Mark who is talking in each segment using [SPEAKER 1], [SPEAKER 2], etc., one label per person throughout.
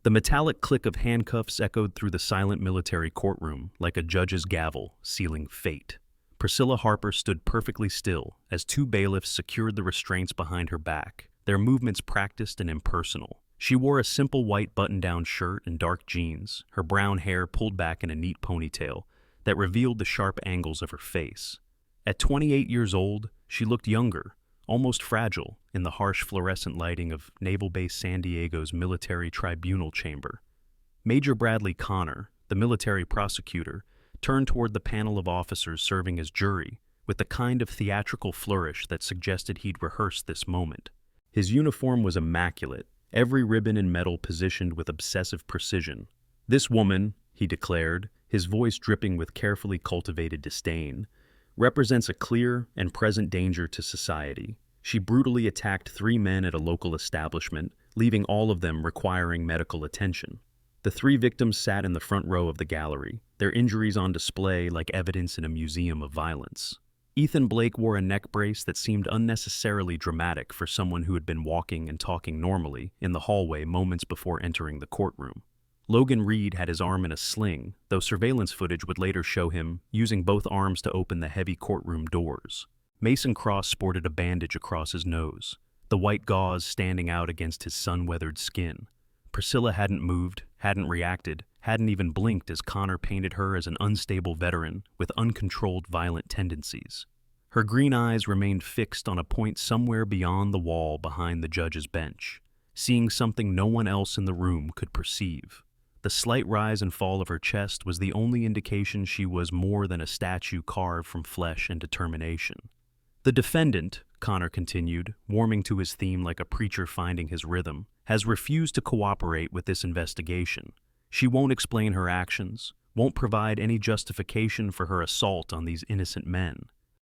[SPEAKER 1] The metallic click of handcuffs echoed through the silent military courtroom like a judge's gavel sealing fate. Priscilla Harper stood perfectly still as two bailiffs secured the restraints behind her back, their movements practiced and impersonal. She wore a simple white button-down shirt and dark jeans, her brown hair pulled back in a neat ponytail that revealed the sharp angles of her face. At 28 years old, she looked younger, almost fragile, in the harsh fluorescent lighting of Naval Base San Diego's military tribunal chamber. Major Bradley Connor, the military prosecutor, turned toward the panel of officers serving as jury with the kind of theatrical flourish that suggested he'd rehearsed this moment. His uniform was immaculate, every ribbon and medal positioned with obsessive precision. "This woman," he declared, his voice dripping with carefully cultivated disdain, "represents a clear and present danger to society. She brutally attacked 3 men at a local establishment, leaving all of them requiring medical attention." The 3 victims sat in the front row of the gallery, their injuries on display like evidence in a museum of violence. Ethan Blake wore a neck brace that seemed unnecessarily dramatic for someone who had been walking and talking normally in the hallway moments before entering the courtroom. Logan Reed had his arm in a sling, though surveillance footage would later show him using both arms to open the heavy courtroom doors. Mason Cross sported a bandage across his nose, the white gauze standing out against his sun-weathered skin. Priscilla hadn't moved, hadn't reacted, hadn't even blinked as Connor painted her as an unstable veteran with uncontrolled violent tendencies. Her green eyes remained fixed on a point somewhere beyond the wall behind the judge's bench, seeing something no one else in the room could perceive. The slight rise and fall of her chest was the only indication she was more than a statue carved from flesh and determination. "The defendant," Connor continued, warming to his theme like a preacher finding his rhythm, "has refused to cooperate with this investigation. She won't explain her actions, won't provide any justification for her assault on these innocent men.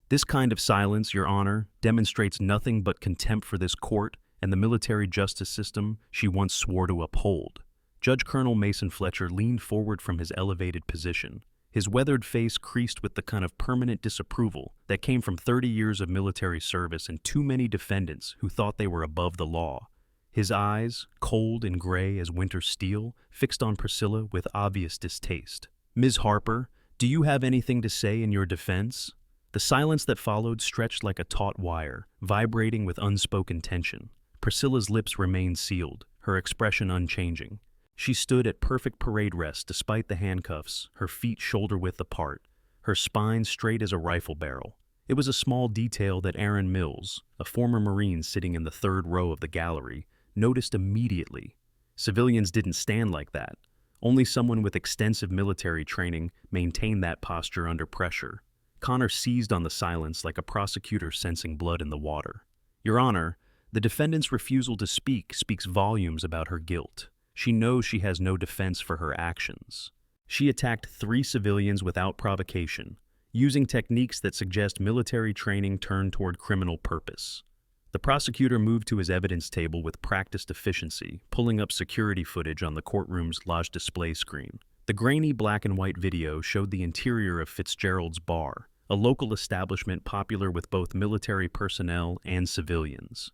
[SPEAKER 1] This kind of silence, Your Honor, demonstrates nothing but contempt for this court and the military justice system she once swore to uphold." Judge Colonel Mason Fletcher leaned forward from his elevated position, his weathered face creased with the kind of permanent disapproval that came from 30 years of military service and too many defendants who thought they were above the law. His eyes, cold and gray as winter steel, fixed on Priscilla with obvious distaste. "Ms. Harper, do you have anything to say in your defense?" The silence that followed stretched like a taut wire, vibrating with unspoken tension. Priscilla's lips remained sealed, her expression unchanging. She stood at perfect parade rest despite the handcuffs, her feet shoulder-width apart, her spine straight as a rifle barrel. It was a small detail that Aaron Mills, a former Marine sitting in the 3rd row of the gallery, noticed immediately. Civilians didn't stand like that. Only someone with extensive military training maintained that posture under pressure. Connor seized on the silence like a prosecutor sensing blood in the water. "Your Honor, the defendant's refusal to speak speaks volumes about her guilt. She knows she has no defense for her actions. She attacked 3 civilians without provocation, using techniques that suggest military training turned toward criminal purpose." The prosecutor moved to his evidence table with practiced efficiency, pulling up security footage on the courtroom's large display screen. The grainy black and white video showed the interior of Fitzgerald's Bar, a local establishment popular with both military personnel and civilians.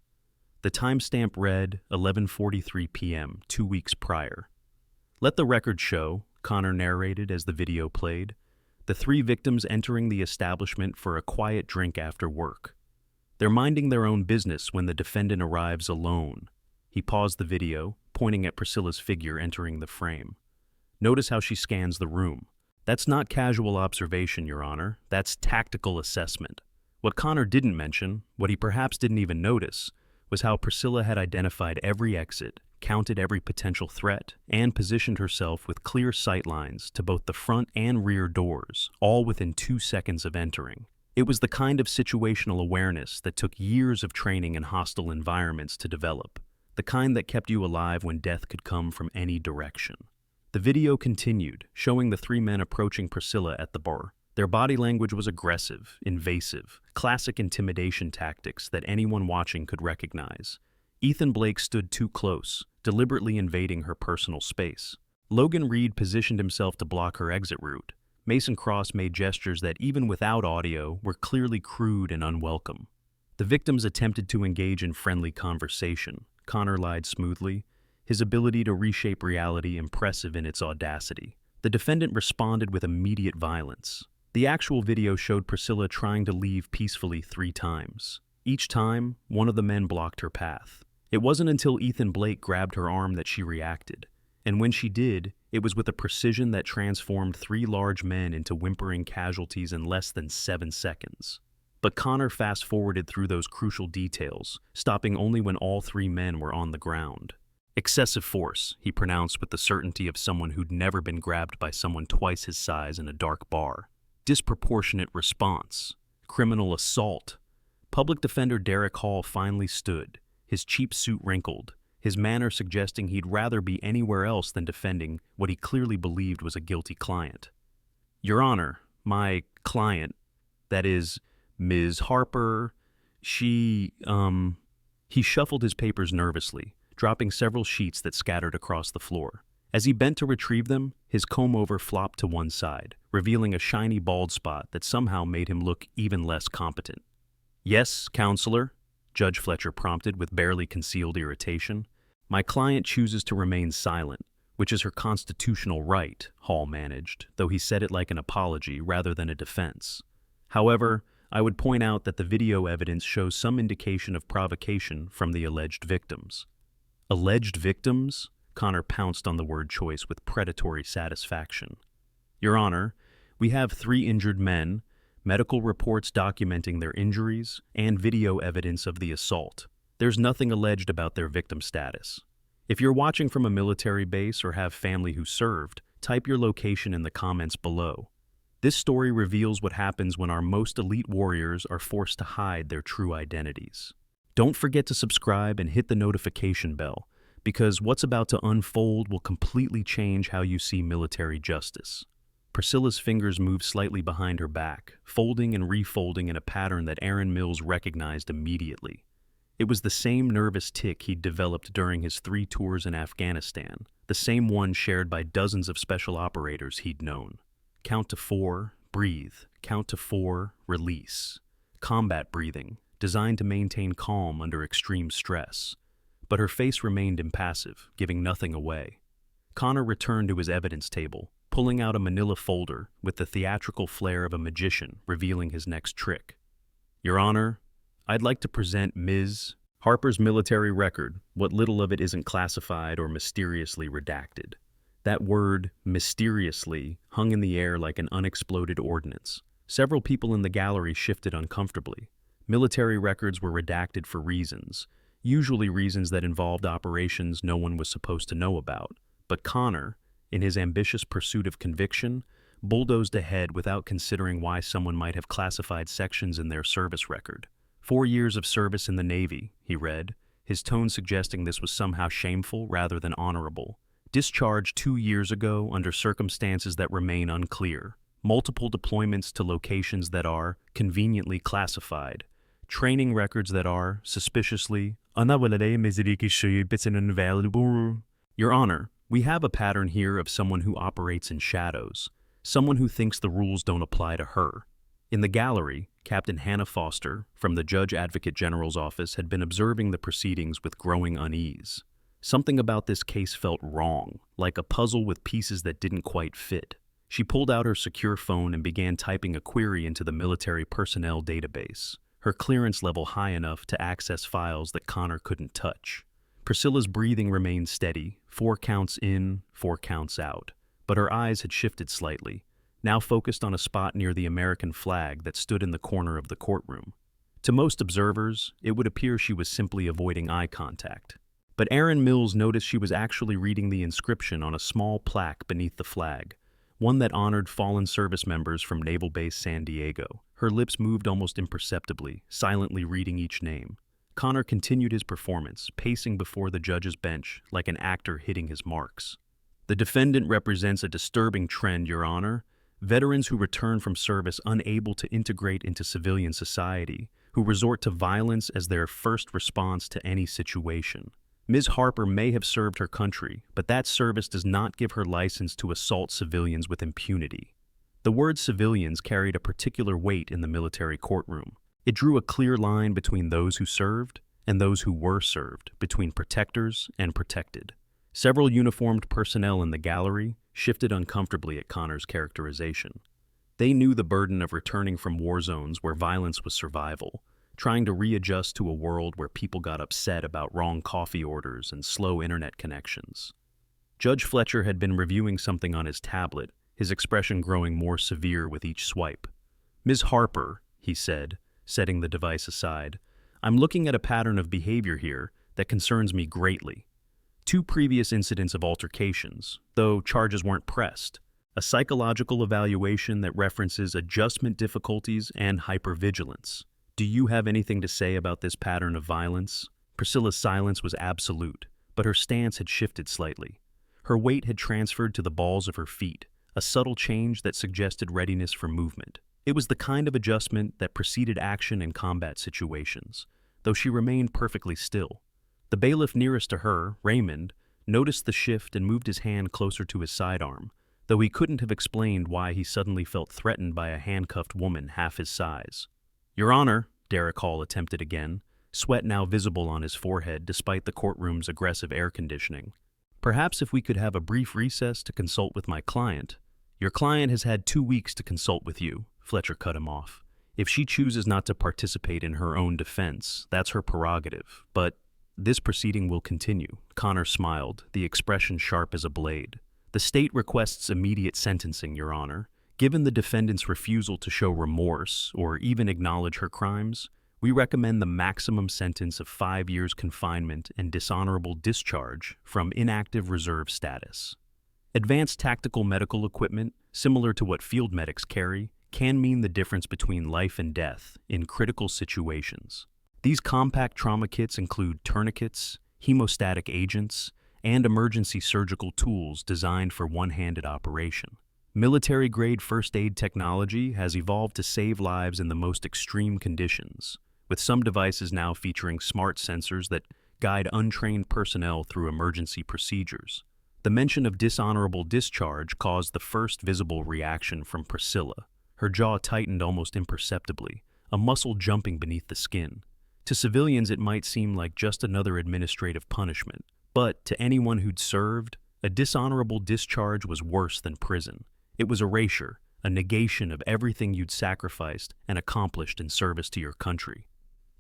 [SPEAKER 1] The timestamp read 11:43 p.m., 2 weeks prior. "Let the record show," Connor narrated as the video played, "the 3 victims entering the establishment for a quiet drink after work. They're minding their own business when the defendant arrives alone." He paused the video, pointing at Priscilla's figure entering the frame. "Notice how she scans the room. That's not casual observation, Your Honor. That's tactical assessment." What Connor didn't mention, what he perhaps didn't even notice, was how Priscilla had identified every exit, counted every potential threat, and positioned herself with clear sightlines to both the front and rear doors, all within 2 seconds of entering. It was the kind of situational awareness that took years of training in hostile environments to develop, the kind that kept you alive when death could come from any direction. The video continued, showing the 3 men approaching Priscilla at the bar. Their body language was aggressive, invasive, classic intimidation tactics that anyone watching could recognize. Ethan Blake stood too close, deliberately invading her personal space. Logan Reed positioned himself to block her exit route. Mason Cross made gestures that, even without audio, were clearly crude and unwelcome. The victims attempted to engage in friendly conversation. Connor lied smoothly, his ability to reshape reality impressive in its audacity. The defendant responded with immediate violence. The actual video showed Priscilla trying to leave peacefully 3 times. Each time, one of the men blocked her path. It wasn't until Ethan Blake grabbed her arm that she reacted. And when she did, it was with a precision that transformed 3 large men into whimpering casualties in less than 7 seconds. But Connor fast-forwarded through those crucial details, stopping only when all 3 men were on the ground. Excessive force, he pronounced with the certainty of someone who'd never been grabbed by someone twice his size in a dark bar. Disproportionate response. Criminal assault. Public defender Derek Hall finally stood, his cheap suit wrinkled, his manner suggesting he'd rather be anywhere else than defending what he clearly believed was a guilty client. Your Honor, my client, that is, Ms. Harper, He shuffled his papers nervously, dropping several sheets that scattered across the floor. As he bent to retrieve them, his comb-over flopped to one side, revealing a shiny bald spot that somehow made him look even less competent. Yes, Counselor, Judge Fletcher prompted with barely concealed irritation. My client chooses to remain silent, which is her constitutional right, Hall managed, though he said it like an apology rather than a defense. However, I would point out that the video evidence shows some indication of provocation from the alleged victims. Alleged victims? Connor pounced on the word choice with predatory satisfaction. Your Honor, we have 3 injured men, medical reports documenting their injuries, and video evidence of the assault. There's nothing alleged about their victim status. If you're watching from a military base or have family who served, type your location in the comments below. This story reveals what happens when our most elite warriors are forced to hide their true identities. Don't forget to subscribe and hit the notification bell, because what's about to unfold will completely change how you see military justice. Priscilla's fingers moved slightly behind her back, folding and refolding in a pattern that Aaron Mills recognized immediately. It was the same nervous tic he'd developed during his 3 tours in Afghanistan, the same one shared by dozens of special operators he'd known. Count to 4, breathe. Count to 4, release. Combat breathing, designed to maintain calm under extreme stress. But her face remained impassive, giving nothing away. Connor returned to his evidence table, pulling out a manila folder with the theatrical flair of a magician revealing his next trick. Your Honor, I'd like to present Ms. Harper's military record, what little of it isn't classified or mysteriously redacted. That word, mysteriously, hung in the air like an unexploded ordnance. Several people in the gallery shifted uncomfortably. Military records were redacted for reasons, usually reasons that involved operations no one was supposed to know about. But Connor, in his ambitious pursuit of conviction, bulldozed ahead without considering why someone might have classified sections in their service record. 4 years of service in the Navy, he read, his tone suggesting this was somehow shameful rather than honorable. Discharged 2 years ago under circumstances that remain unclear. Multiple deployments to locations that are conveniently classified. Training records that are, suspiciously, Your Honor, we have a pattern here of someone who operates in shadows, someone who thinks the rules don't apply to her. In the gallery, Captain Hannah Foster, from the Judge Advocate General's office, had been observing the proceedings with growing unease. Something about this case felt wrong, like a puzzle with pieces that didn't quite fit. She pulled out her secure phone and began typing a query into the military personnel database, her clearance level high enough to access files that Connor couldn't touch. Priscilla's breathing remained steady, 4 counts in, 4 counts out, but her eyes had shifted slightly, now focused on a spot near the American flag that stood in the corner of the courtroom. To most observers, it would appear she was simply avoiding eye contact. But Aaron Mills noticed she was actually reading the inscription on a small plaque beneath the flag, one that honored fallen service members from Naval Base San Diego. Her lips moved almost imperceptibly, silently reading each name. Connor continued his performance, pacing before the judge's bench like an actor hitting his marks. The defendant represents a disturbing trend, Your Honor. Veterans who return from service unable to integrate into civilian society, who resort to violence as their first response to any situation. Ms. Harper may have served her country, but that service does not give her license to assault civilians with impunity. The word civilians carried a particular weight in the military courtroom. It drew a clear line between those who served and those who were served, between protectors and protected. Several uniformed personnel in the gallery shifted uncomfortably at Connor's characterization. They knew the burden of returning from war zones where violence was survival, trying to readjust to a world where people got upset about wrong coffee orders and slow internet connections. Judge Fletcher had been reviewing something on his tablet, his expression growing more severe with each swipe. "Ms. Harper," he said, setting the device aside, "I'm looking at a pattern of behavior here that concerns me greatly. 2 previous incidents of altercations, though charges weren't pressed. A psychological evaluation that references adjustment difficulties and hypervigilance. Do you have anything to say about this pattern of violence?" Priscilla's silence was absolute, but her stance had shifted slightly. Her weight had transferred to the balls of her feet, a subtle change that suggested readiness for movement. It was the kind of adjustment that preceded action in combat situations, though she remained perfectly still. The bailiff nearest to her, Raymond, noticed the shift and moved his hand closer to his sidearm, though he couldn't have explained why he suddenly felt threatened by a handcuffed woman half his size. "Your Honor," Derek Hall attempted again, sweat now visible on his forehead despite the courtroom's aggressive air conditioning. "Perhaps if we could have a brief recess to consult with my client." "Your client has had 2 weeks to consult with you," Fletcher cut him off. "If she chooses not to participate in her own defense, that's her prerogative, but this proceeding will continue." Connor smiled, the expression sharp as a blade. "The state requests immediate sentencing, Your Honor. Given the defendant's refusal to show remorse or even acknowledge her crimes, we recommend the maximum sentence of 5 years confinement and dishonorable discharge from inactive reserve status." Advanced tactical medical equipment, similar to what field medics carry, can mean the difference between life and death in critical situations. These compact trauma kits include tourniquets, hemostatic agents, and emergency surgical tools designed for one-handed operation. Military-grade first aid technology has evolved to save lives in the most extreme conditions, with some devices now featuring smart sensors that guide untrained personnel through emergency procedures. The mention of dishonorable discharge caused the first visible reaction from Priscilla. Her jaw tightened almost imperceptibly, a muscle jumping beneath the skin. To civilians, it might seem like just another administrative punishment, but to anyone who'd served, a dishonorable discharge was worse than prison. It was erasure, a negation of everything you'd sacrificed and accomplished in service to your country.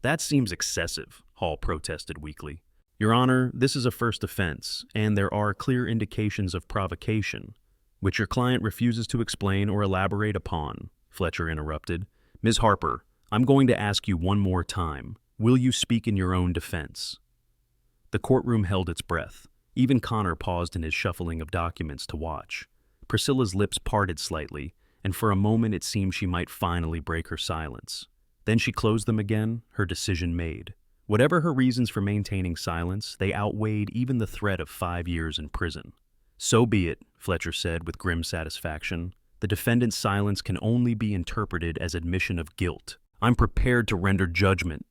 [SPEAKER 1] "That seems excessive," Hall protested weakly. "Your Honor, this is a first offense, and there are clear indications of provocation, which your client refuses to explain or elaborate upon," Fletcher interrupted. "Ms. Harper, I'm going to ask you one more time. Will you speak in your own defense?" The courtroom held its breath. Even Connor paused in his shuffling of documents to watch. Priscilla's lips parted slightly, and for a moment it seemed she might finally break her silence. Then she closed them again, her decision made. Whatever her reasons for maintaining silence, they outweighed even the threat of 5 years in prison. "So be it," Fletcher said with grim satisfaction. "The defendant's silence can only be interpreted as admission of guilt. I'm prepared to render judgment."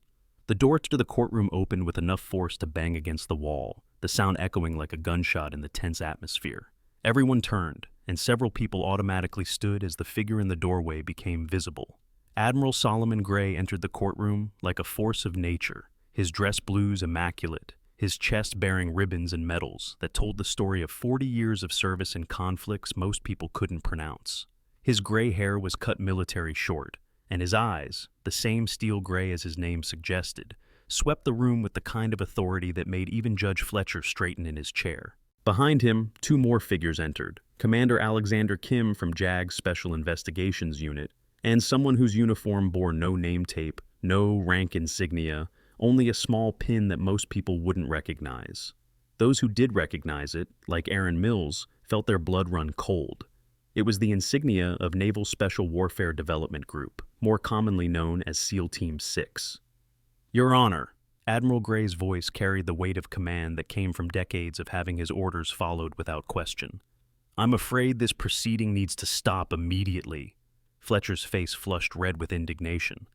[SPEAKER 1] The door to the courtroom opened with enough force to bang against the wall, the sound echoing like a gunshot in the tense atmosphere. Everyone turned, and several people automatically stood as the figure in the doorway became visible. Admiral Solomon Gray entered the courtroom like a force of nature, his dress blues immaculate, his chest bearing ribbons and medals that told the story of 40 years of service in conflicts most people couldn't pronounce. His gray hair was cut military short, and his eyes, the same steel gray as his name suggested, swept the room with the kind of authority that made even Judge Fletcher straighten in his chair. Behind him, 2 more figures entered, Commander Alexander Kim from JAG's Special Investigations Unit, and someone whose uniform bore no name tape, no rank insignia, only a small pin that most people wouldn't recognize. Those who did recognize it, like Aaron Mills, felt their blood run cold. It was the insignia of Naval Special Warfare Development Group, more commonly known as SEAL Team 6. "Your Honor," Admiral Gray's voice carried the weight of command that came from decades of having his orders followed without question. "I'm afraid this proceeding needs to stop immediately." Fletcher's face flushed red with indignation.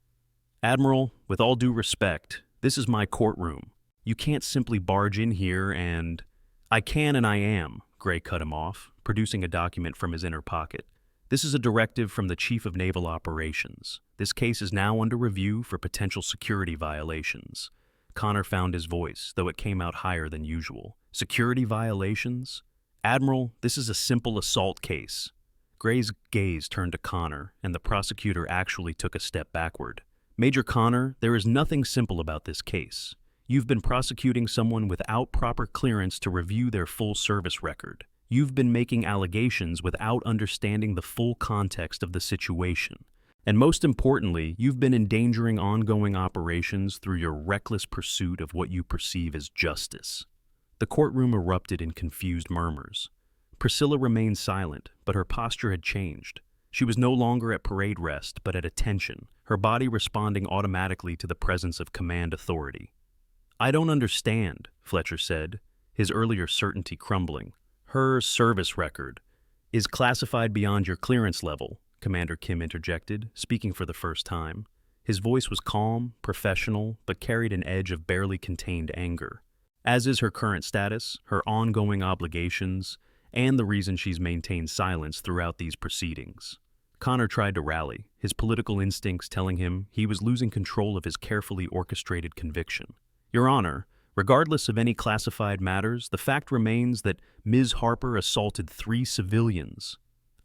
[SPEAKER 1] "Admiral, with all due respect, this is my courtroom. You can't simply barge in here and—" "I can and I am," Gray cut him off, producing a document from his inner pocket. "This is a directive from the Chief of Naval Operations. This case is now under review for potential security violations." Connor found his voice, though it came out higher than usual. Security violations? Admiral, this is a simple assault case. Gray's gaze turned to Connor, and the prosecutor actually took a step backward. Major Connor, there is nothing simple about this case. You've been prosecuting someone without proper clearance to review their full service record. You've been making allegations without understanding the full context of the situation. And most importantly, you've been endangering ongoing operations through your reckless pursuit of what you perceive as justice. The courtroom erupted in confused murmurs. Priscilla remained silent, but her posture had changed. She was no longer at parade rest, but at attention, her body responding automatically to the presence of command authority. "I don't understand," Fletcher said, his earlier certainty crumbling. "Her service record is classified beyond your clearance level," Commander Kim interjected, speaking for the first time. His voice was calm, professional, but carried an edge of barely contained anger. As is her current status, her ongoing obligations, and the reason she's maintained silence throughout these proceedings. Connor tried to rally, his political instincts telling him he was losing control of his carefully orchestrated conviction. "Your Honor, regardless of any classified matters, the fact remains that Ms. Harper assaulted 3 civilians.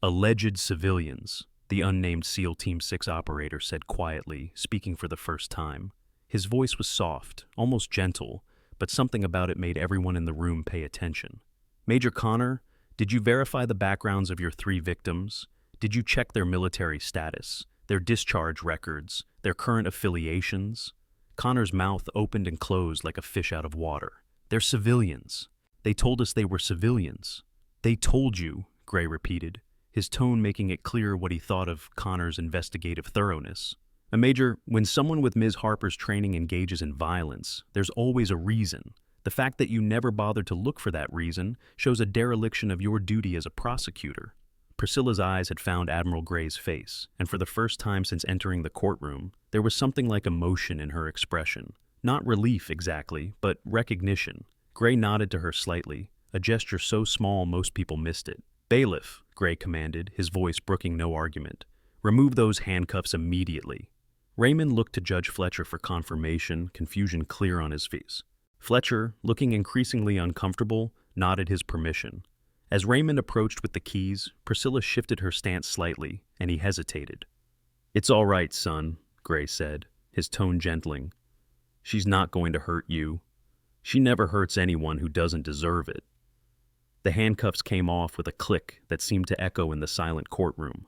[SPEAKER 1] Alleged civilians," the unnamed SEAL Team 6 operator said quietly, speaking for the first time. His voice was soft, almost gentle, but something about it made everyone in the room pay attention. "Major Connor, did you verify the backgrounds of your 3 victims? Did you check their military status, their discharge records, their current affiliations?" Connor's mouth opened and closed like a fish out of water. "They're civilians. They told us they were civilians." "They told you," Gray repeated, his tone making it clear what he thought of Connor's investigative thoroughness. "Major, when someone with Ms. Harper's training engages in violence, there's always a reason. The fact that you never bothered to look for that reason shows a dereliction of your duty as a prosecutor." Priscilla's eyes had found Admiral Gray's face, and for the first time since entering the courtroom, there was something like emotion in her expression. Not relief exactly, but recognition. Gray nodded to her slightly, a gesture so small most people missed it. "Bailiff," Gray commanded, his voice brooking no argument. "Remove those handcuffs immediately." Raymond looked to Judge Fletcher for confirmation, confusion clear on his face. Fletcher, looking increasingly uncomfortable, nodded his permission. As Raymond approached with the keys, Priscilla shifted her stance slightly, and he hesitated. "It's all right, son," Gray said, his tone gentling. "She's not going to hurt you. She never hurts anyone who doesn't deserve it." The handcuffs came off with a click that seemed to echo in the silent courtroom.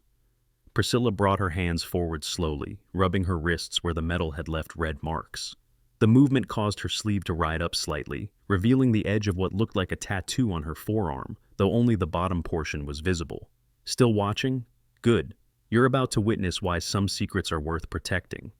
[SPEAKER 1] Priscilla brought her hands forward slowly, rubbing her wrists where the metal had left red marks. The movement caused her sleeve to ride up slightly, revealing the edge of what looked like a tattoo on her forearm, though only the bottom portion was visible. "Still watching? Good. You're about to witness why some secrets are worth protecting.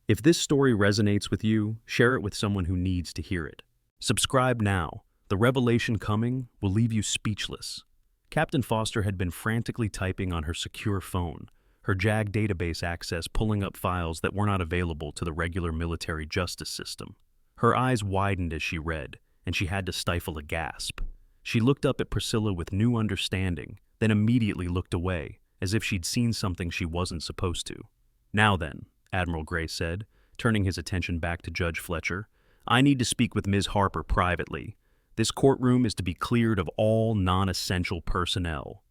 [SPEAKER 1] If this story resonates with you, share it with someone who needs to hear it. Subscribe now. The revelation coming will leave you speechless." Captain Foster had been frantically typing on her secure phone, her JAG database access pulling up files that were not available to the regular military justice system. Her eyes widened as she read, and she had to stifle a gasp. She looked up at Priscilla with new understanding, then immediately looked away, as if she'd seen something she wasn't supposed to. "Now then," Admiral Gray said, turning his attention back to Judge Fletcher, "I need to speak with Ms. Harper privately. This courtroom is to be cleared of all non-essential personnel."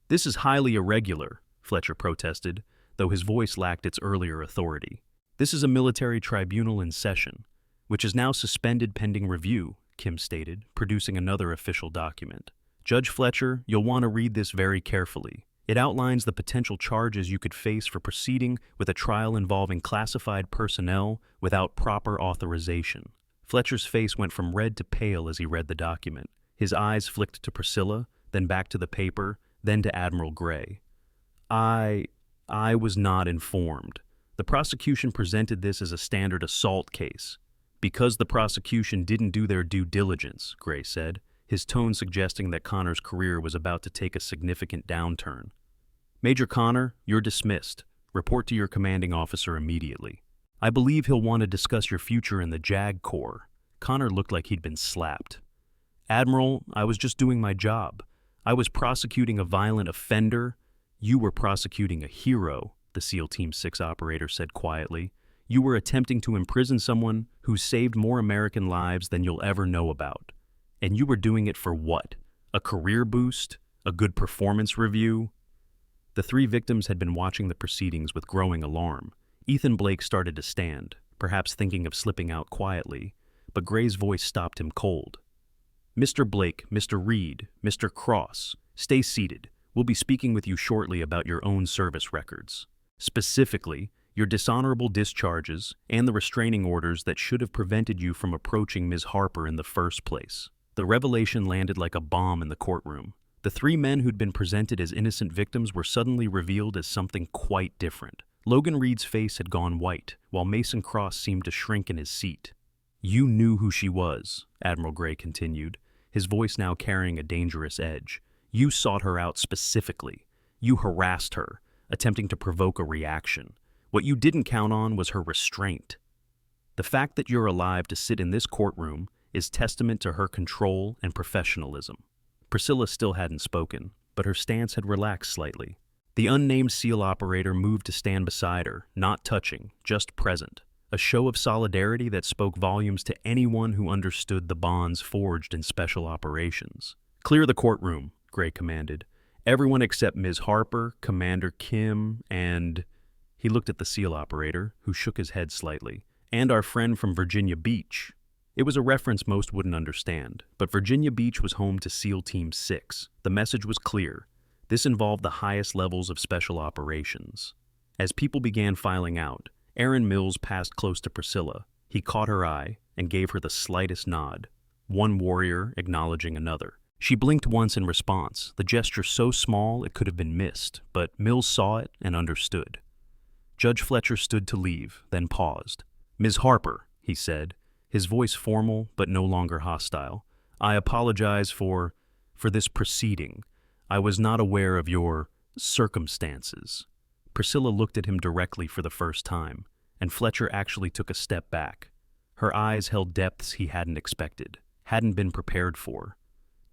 [SPEAKER 1] "This is highly irregular," Fletcher protested, though his voice lacked its earlier authority. "This is a military tribunal in session, which is now suspended pending review," Kim stated, producing another official document. "Judge Fletcher, you'll want to read this very carefully. It outlines the potential charges you could face for proceeding with a trial involving classified personnel without proper authorization." Fletcher's face went from red to pale as he read the document. His eyes flicked to Priscilla, then back to the paper, then to Admiral Gray. I was not informed. The prosecution presented this as a standard assault case. Because the prosecution didn't do their due diligence," Gray said, his tone suggesting that Connor's career was about to take a significant downturn. "Major Connor, you're dismissed. Report to your commanding officer immediately. I believe he'll want to discuss your future in the JAG Corps." Connor looked like he'd been slapped. "Admiral, I was just doing my job. I was prosecuting a violent offender. You were prosecuting a hero," the SEAL Team 6 operator said quietly. "You were attempting to imprison someone who saved more American lives than you'll ever know about. And you were doing it for what? A career boost? A good performance review? The three victims had been watching the proceedings with growing alarm. Ethan Blake started to stand, perhaps thinking of slipping out quietly, but Gray's voice stopped him cold. "Mr. Blake, Mr. Reed, Mr. Cross, stay seated. We'll be speaking with you shortly about your own service records. Specifically, your dishonorable discharges and the restraining orders that should have prevented you from approaching Ms. Harper in the first place." The revelation landed like a bomb in the courtroom. The three men who'd been presented as innocent victims were suddenly revealed as something quite different. Logan Reed's face had gone white, while Mason Cross seemed to shrink in his seat. "You knew who she was," Admiral Gray continued, his voice now carrying a dangerous edge. "You sought her out specifically. You harassed her, attempting to provoke a reaction. What you didn't count on was her restraint. The fact that you're alive to sit in this courtroom is testament to her control and professionalism." Priscilla still hadn't spoken, but her stance had relaxed slightly. The unnamed SEAL operator moved to stand beside her, not touching, just present. A show of solidarity that spoke volumes to anyone who understood the bonds forged in special operations. "Clear the courtroom," Gray commanded. "Everyone except Ms. Harper, Commander Kim, and—" He looked at the SEAL operator, who shook his head slightly. "And our friend from Virginia Beach." It was a reference most wouldn't understand, but Virginia Beach was home to SEAL Team 6. The message was clear. This involved the highest levels of special operations. As people began filing out, Aaron Mills passed close to Priscilla. He caught her eye and gave her the slightest nod, one warrior acknowledging another. She blinked once in response, the gesture so small it could have been missed, but Mills saw it and understood. Judge Fletcher stood to leave, then paused. "Ms. Harper," he said, his voice formal but no longer hostile, "I apologize for this proceeding. I was not aware of your circumstances." Priscilla looked at him directly for the first time, and Fletcher actually took a step back. Her eyes held depths he hadn't expected, hadn't been prepared for.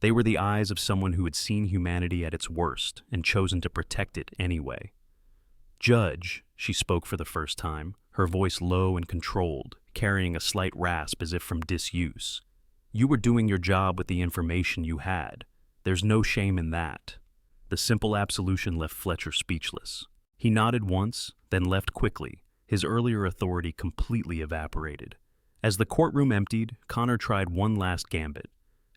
[SPEAKER 1] They were the eyes of someone who had seen humanity at its worst and chosen to protect it anyway. "Judge," she spoke for the first time, her voice low and controlled, carrying a slight rasp as if from disuse. "You were doing your job with the information you had. There's no shame in that." The simple absolution left Fletcher speechless. He nodded once, then left quickly, his earlier authority completely evaporated. As the courtroom emptied, Connor tried one last gambit.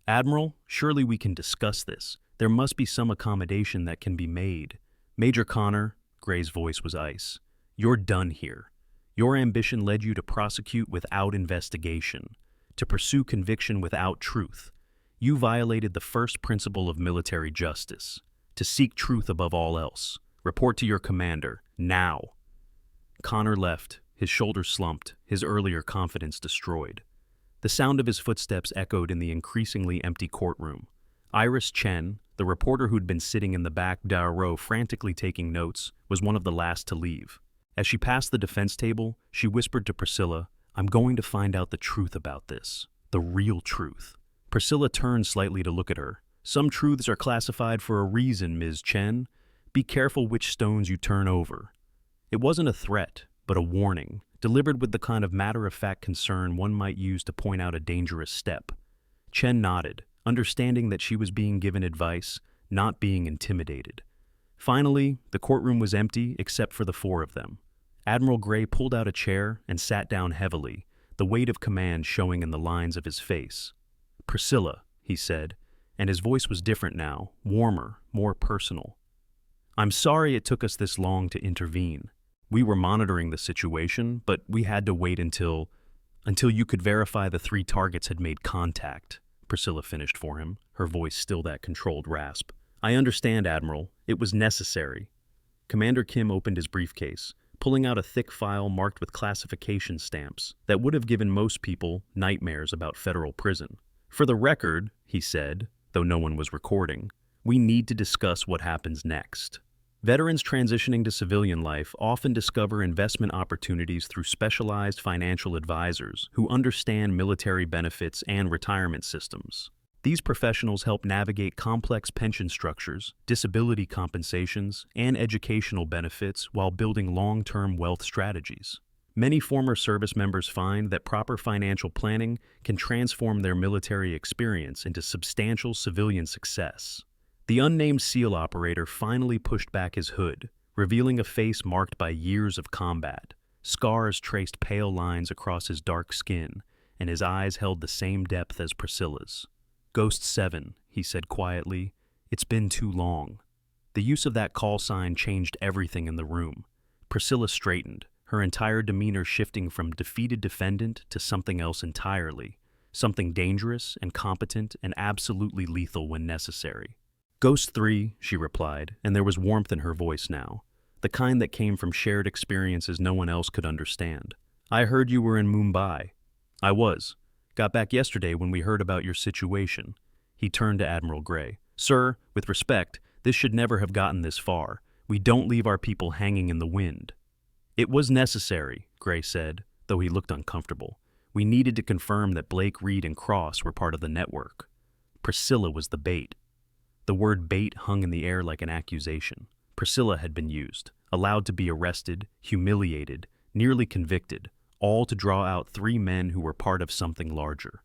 [SPEAKER 1] "Admiral, surely we can discuss this. There must be some accommodation that can be made." "Major Connor," Gray's voice was ice, "you're done here. Your ambition led you to prosecute without investigation, to pursue conviction without truth. You violated the first principle of military justice, to seek truth above all else. Report to your commander, now." Connor left, his shoulders slumped, his earlier confidence destroyed. The sound of his footsteps echoed in the increasingly empty courtroom. Iris Chen, the reporter who'd been sitting in the back row frantically taking notes, was one of the last to leave. As she passed the defense table, she whispered to Priscilla, "I'm going to find out the truth about this. The real truth." Priscilla turned slightly to look at her. "Some truths are classified for a reason, Ms. Chen. Be careful which stones you turn over." It wasn't a threat, but a warning, delivered with the kind of matter-of-fact concern one might use to point out a dangerous step. Chen nodded, understanding that she was being given advice, not being intimidated. Finally, the courtroom was empty except for the four of them. Admiral Gray pulled out a chair and sat down heavily, the weight of command showing in the lines of his face. "Priscilla," he said, and his voice was different now, warmer, more personal. "I'm sorry it took us this long to intervene. We were monitoring the situation, but we had to wait until you could verify the three targets had made contact," Priscilla finished for him, her voice still that controlled rasp. "I understand, Admiral. It was necessary." Commander Kim opened his briefcase, pulling out a thick file marked with classification stamps that would have given most people nightmares about federal prison. "For the record," he said, though no one was recording, "we need to discuss what happens next." Veterans transitioning to civilian life often discover investment opportunities through specialized financial advisors who understand military benefits and retirement systems. These professionals help navigate complex pension structures, disability compensations, and educational benefits while building long-term wealth strategies. Many former service members find that proper financial planning can transform their military experience into substantial civilian success. The unnamed SEAL operator finally pushed back his hood, revealing a face marked by years of combat. Scars traced pale lines across his dark skin, and his eyes held the same depth as Priscilla's. "Ghost 7, he said quietly. "It's been too long." The use of that call sign changed everything in the room. Priscilla straightened, her entire demeanor shifting from defeated defendant to something else entirely, something dangerous and competent and absolutely lethal when necessary. "Ghost 3, she replied, and there was warmth in her voice now, the kind that came from shared experiences no one else could understand. "I heard you were in Mumbai." "I was. Got back yesterday when we heard about your situation." He turned to Admiral Gray. "Sir, with respect, this should never have gotten this far. We don't leave our people hanging in the wind." "It was necessary," Gray said, though he looked uncomfortable. "We needed to confirm that Blake, Reed, and Cross were part of the network. Priscilla was the bait." The word bait hung in the air like an accusation. Priscilla had been used, allowed to be arrested, humiliated, nearly convicted, all to draw out 3 men who were part of something larger.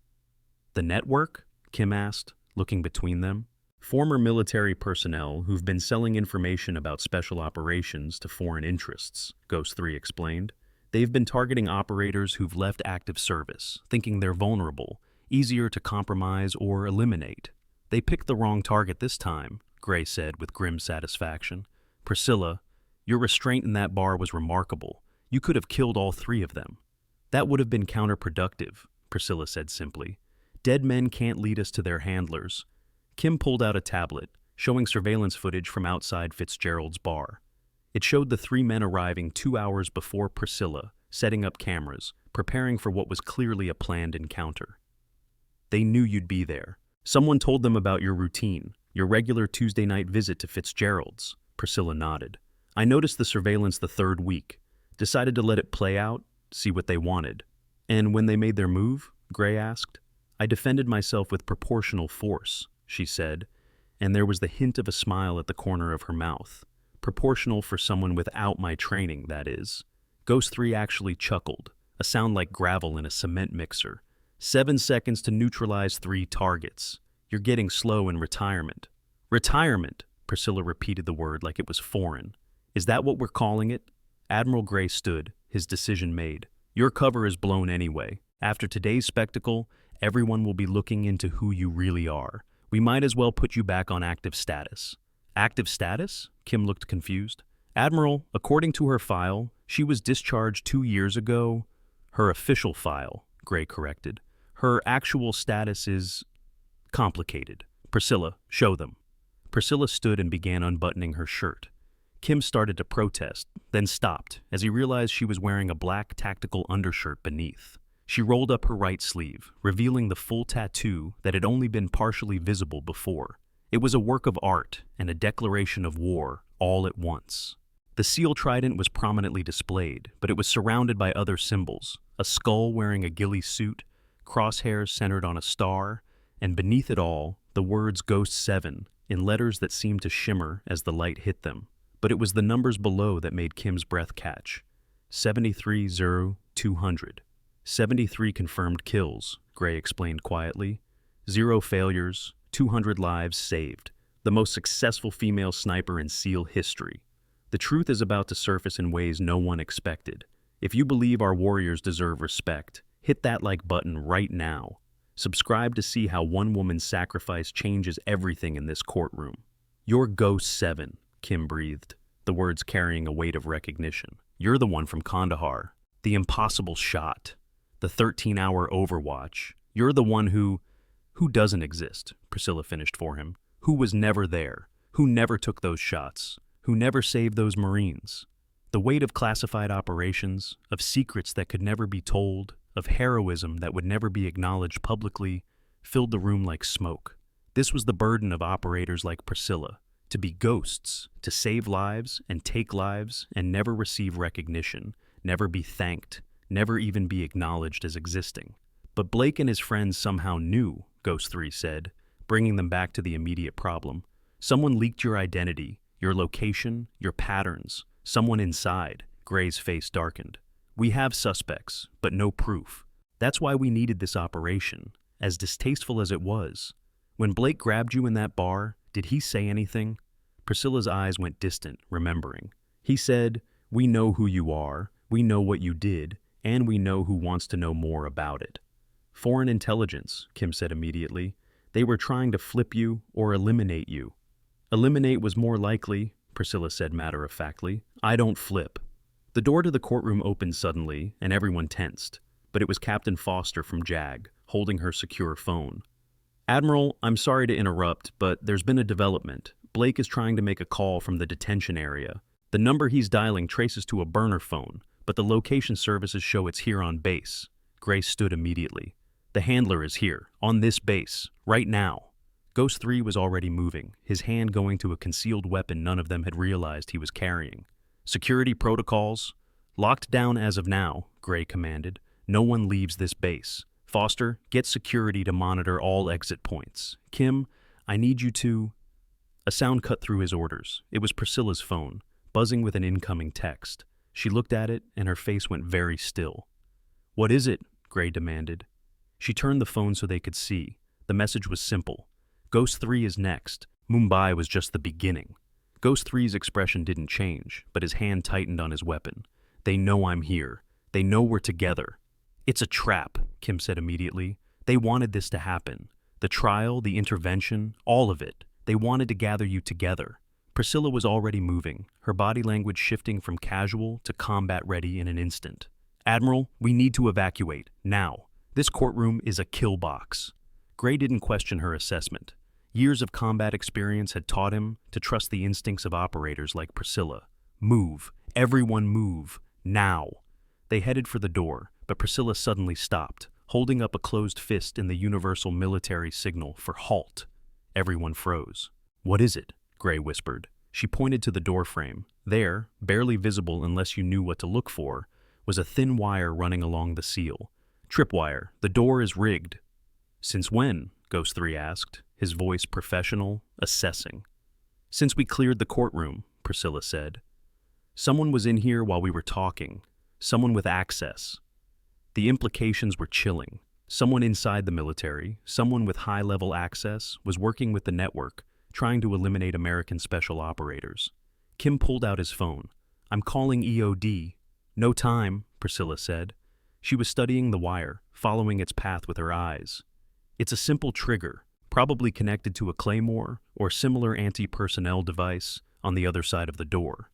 [SPEAKER 1] "The network?" Kim asked, looking between them. "Former military personnel who've been selling information about special operations to foreign interests," Ghost 3 explained. "They've been targeting operators who've left active service, thinking they're vulnerable, easier to compromise or eliminate. They picked the wrong target this time," Gray said with grim satisfaction. "Priscilla, your restraint in that bar was remarkable. You could have killed all 3 of them." "That would have been counterproductive," Priscilla said simply. "Dead men can't lead us to their handlers." Kim pulled out a tablet, showing surveillance footage from outside Fitzgerald's bar. It showed the 3 men arriving 2 hours before Priscilla, setting up cameras, preparing for what was clearly a planned encounter. "They knew you'd be there. Someone told them about your routine, your regular Tuesday night visit to Fitzgerald's." Priscilla nodded. "I noticed the surveillance the 3rd week. Decided to let it play out, see what they wanted." "And when they made their move?" Gray asked. "I defended myself with proportional force," she said, and there was the hint of a smile at the corner of her mouth. "Proportional for someone without my training, that is." Ghost 3 actually chuckled, a sound like gravel in a cement mixer. 7 seconds to neutralize 3 targets. You're getting slow in retirement." "Retirement," Priscilla repeated the word like it was foreign. "Is that what we're calling it?" Admiral Gray stood, his decision made. "Your cover is blown anyway. After today's spectacle, everyone will be looking into who you really are. We might as well put you back on active status." "Active status?" Kim looked confused. "Admiral, according to her file, she was discharged 2 years ago." "Her official file," Gray corrected. "Her actual status is complicated. Priscilla, show them." Priscilla stood and began unbuttoning her shirt. Kim started to protest, then stopped as he realized she was wearing a black tactical undershirt beneath. She rolled up her right sleeve, revealing the full tattoo that had only been partially visible before. It was a work of art and a declaration of war all at once. The seal trident was prominently displayed, but it was surrounded by other symbols: a skull wearing a ghillie suit, crosshairs centered on a star, and beneath it all, the words Ghost 7 in letters that seemed to shimmer as the light hit them. But it was the numbers below that made Kim's breath catch. 73-0-200. 73 confirmed kills, Gray explained quietly. 0 failures, 200 lives saved. The most successful female sniper in SEAL history. The truth is about to surface in ways no one expected. If you believe our warriors deserve respect, hit that like button right now. Subscribe to see how one woman's sacrifice changes everything in this courtroom. "You're Ghost 7, Kim breathed, the words carrying a weight of recognition. "You're the one from Kandahar, the impossible shot, the 13-hour overwatch. You're the one who doesn't exist," Priscilla finished for him. "Who was never there, who never took those shots, who never saved those Marines." The weight of classified operations, of secrets that could never be told, of heroism that would never be acknowledged publicly, filled the room like smoke. This was the burden of operators like Priscilla, to be ghosts, to save lives and take lives and never receive recognition, never be thanked, never even be acknowledged as existing. But Blake and his friends somehow knew, Ghost 3 said, bringing them back to the immediate problem. Someone leaked your identity, your location, your patterns. Someone inside. Gray's face darkened. We have suspects, but no proof. That's why we needed this operation, as distasteful as it was. When Blake grabbed you in that bar, did he say anything? Priscilla's eyes went distant, remembering. He said, "We know who you are, we know what you did, and we know who wants to know more about it." Foreign intelligence, Kim said immediately. They were trying to flip you or eliminate you. Eliminate was more likely, Priscilla said matter-of-factly. I don't flip. The door to the courtroom opened suddenly, and everyone tensed. But it was Captain Foster from JAG, holding her secure phone. "Admiral, I'm sorry to interrupt, but there's been a development. Blake is trying to make a call from the detention area. The number he's dialing traces to a burner phone, but the location services show it's here on base." Grace stood immediately. "The handler is here, on this base, right now." Ghost 3 was already moving, his hand going to a concealed weapon none of them had realized he was carrying. "Security protocols? Locked down as of now," Gray commanded. "No one leaves this base. Foster, get security to monitor all exit points. Kim, I need you to—" A sound cut through his orders. It was Priscilla's phone, buzzing with an incoming text. She looked at it, and her face went very still. "What is it?" Gray demanded. She turned the phone so they could see. The message was simple. "Ghost 3 is next. Mumbai was just the beginning." Ghost 3's expression didn't change, but his hand tightened on his weapon. "They know I'm here. They know we're together." "It's a trap," Kim said immediately. "They wanted this to happen. The trial, the intervention, all of it. They wanted to gather you together." Priscilla was already moving, her body language shifting from casual to combat-ready in an instant. "Admiral, we need to evacuate, now. This courtroom is a kill box." Gray didn't question her assessment. Years of combat experience had taught him to trust the instincts of operators like Priscilla. "Move. Everyone move. Now." They headed for the door, but Priscilla suddenly stopped, holding up a closed fist in the universal military signal for halt. Everyone froze. "What is it?" Gray whispered. She pointed to the doorframe. There, barely visible unless you knew what to look for, was a thin wire running along the seal. "Tripwire. The door is rigged." "Since when?" Ghost 3 asked, his voice professional, assessing. "Since we cleared the courtroom," Priscilla said. "Someone was in here while we were talking. Someone with access." The implications were chilling. Someone inside the military, someone with high-level access, was working with the network, trying to eliminate American special operators. Kim pulled out his phone. "I'm calling EOD." "No time," Priscilla said. She was studying the wire, following its path with her eyes. "It's a simple trigger, probably connected to a claymore or similar anti-personnel device on the other side of the door."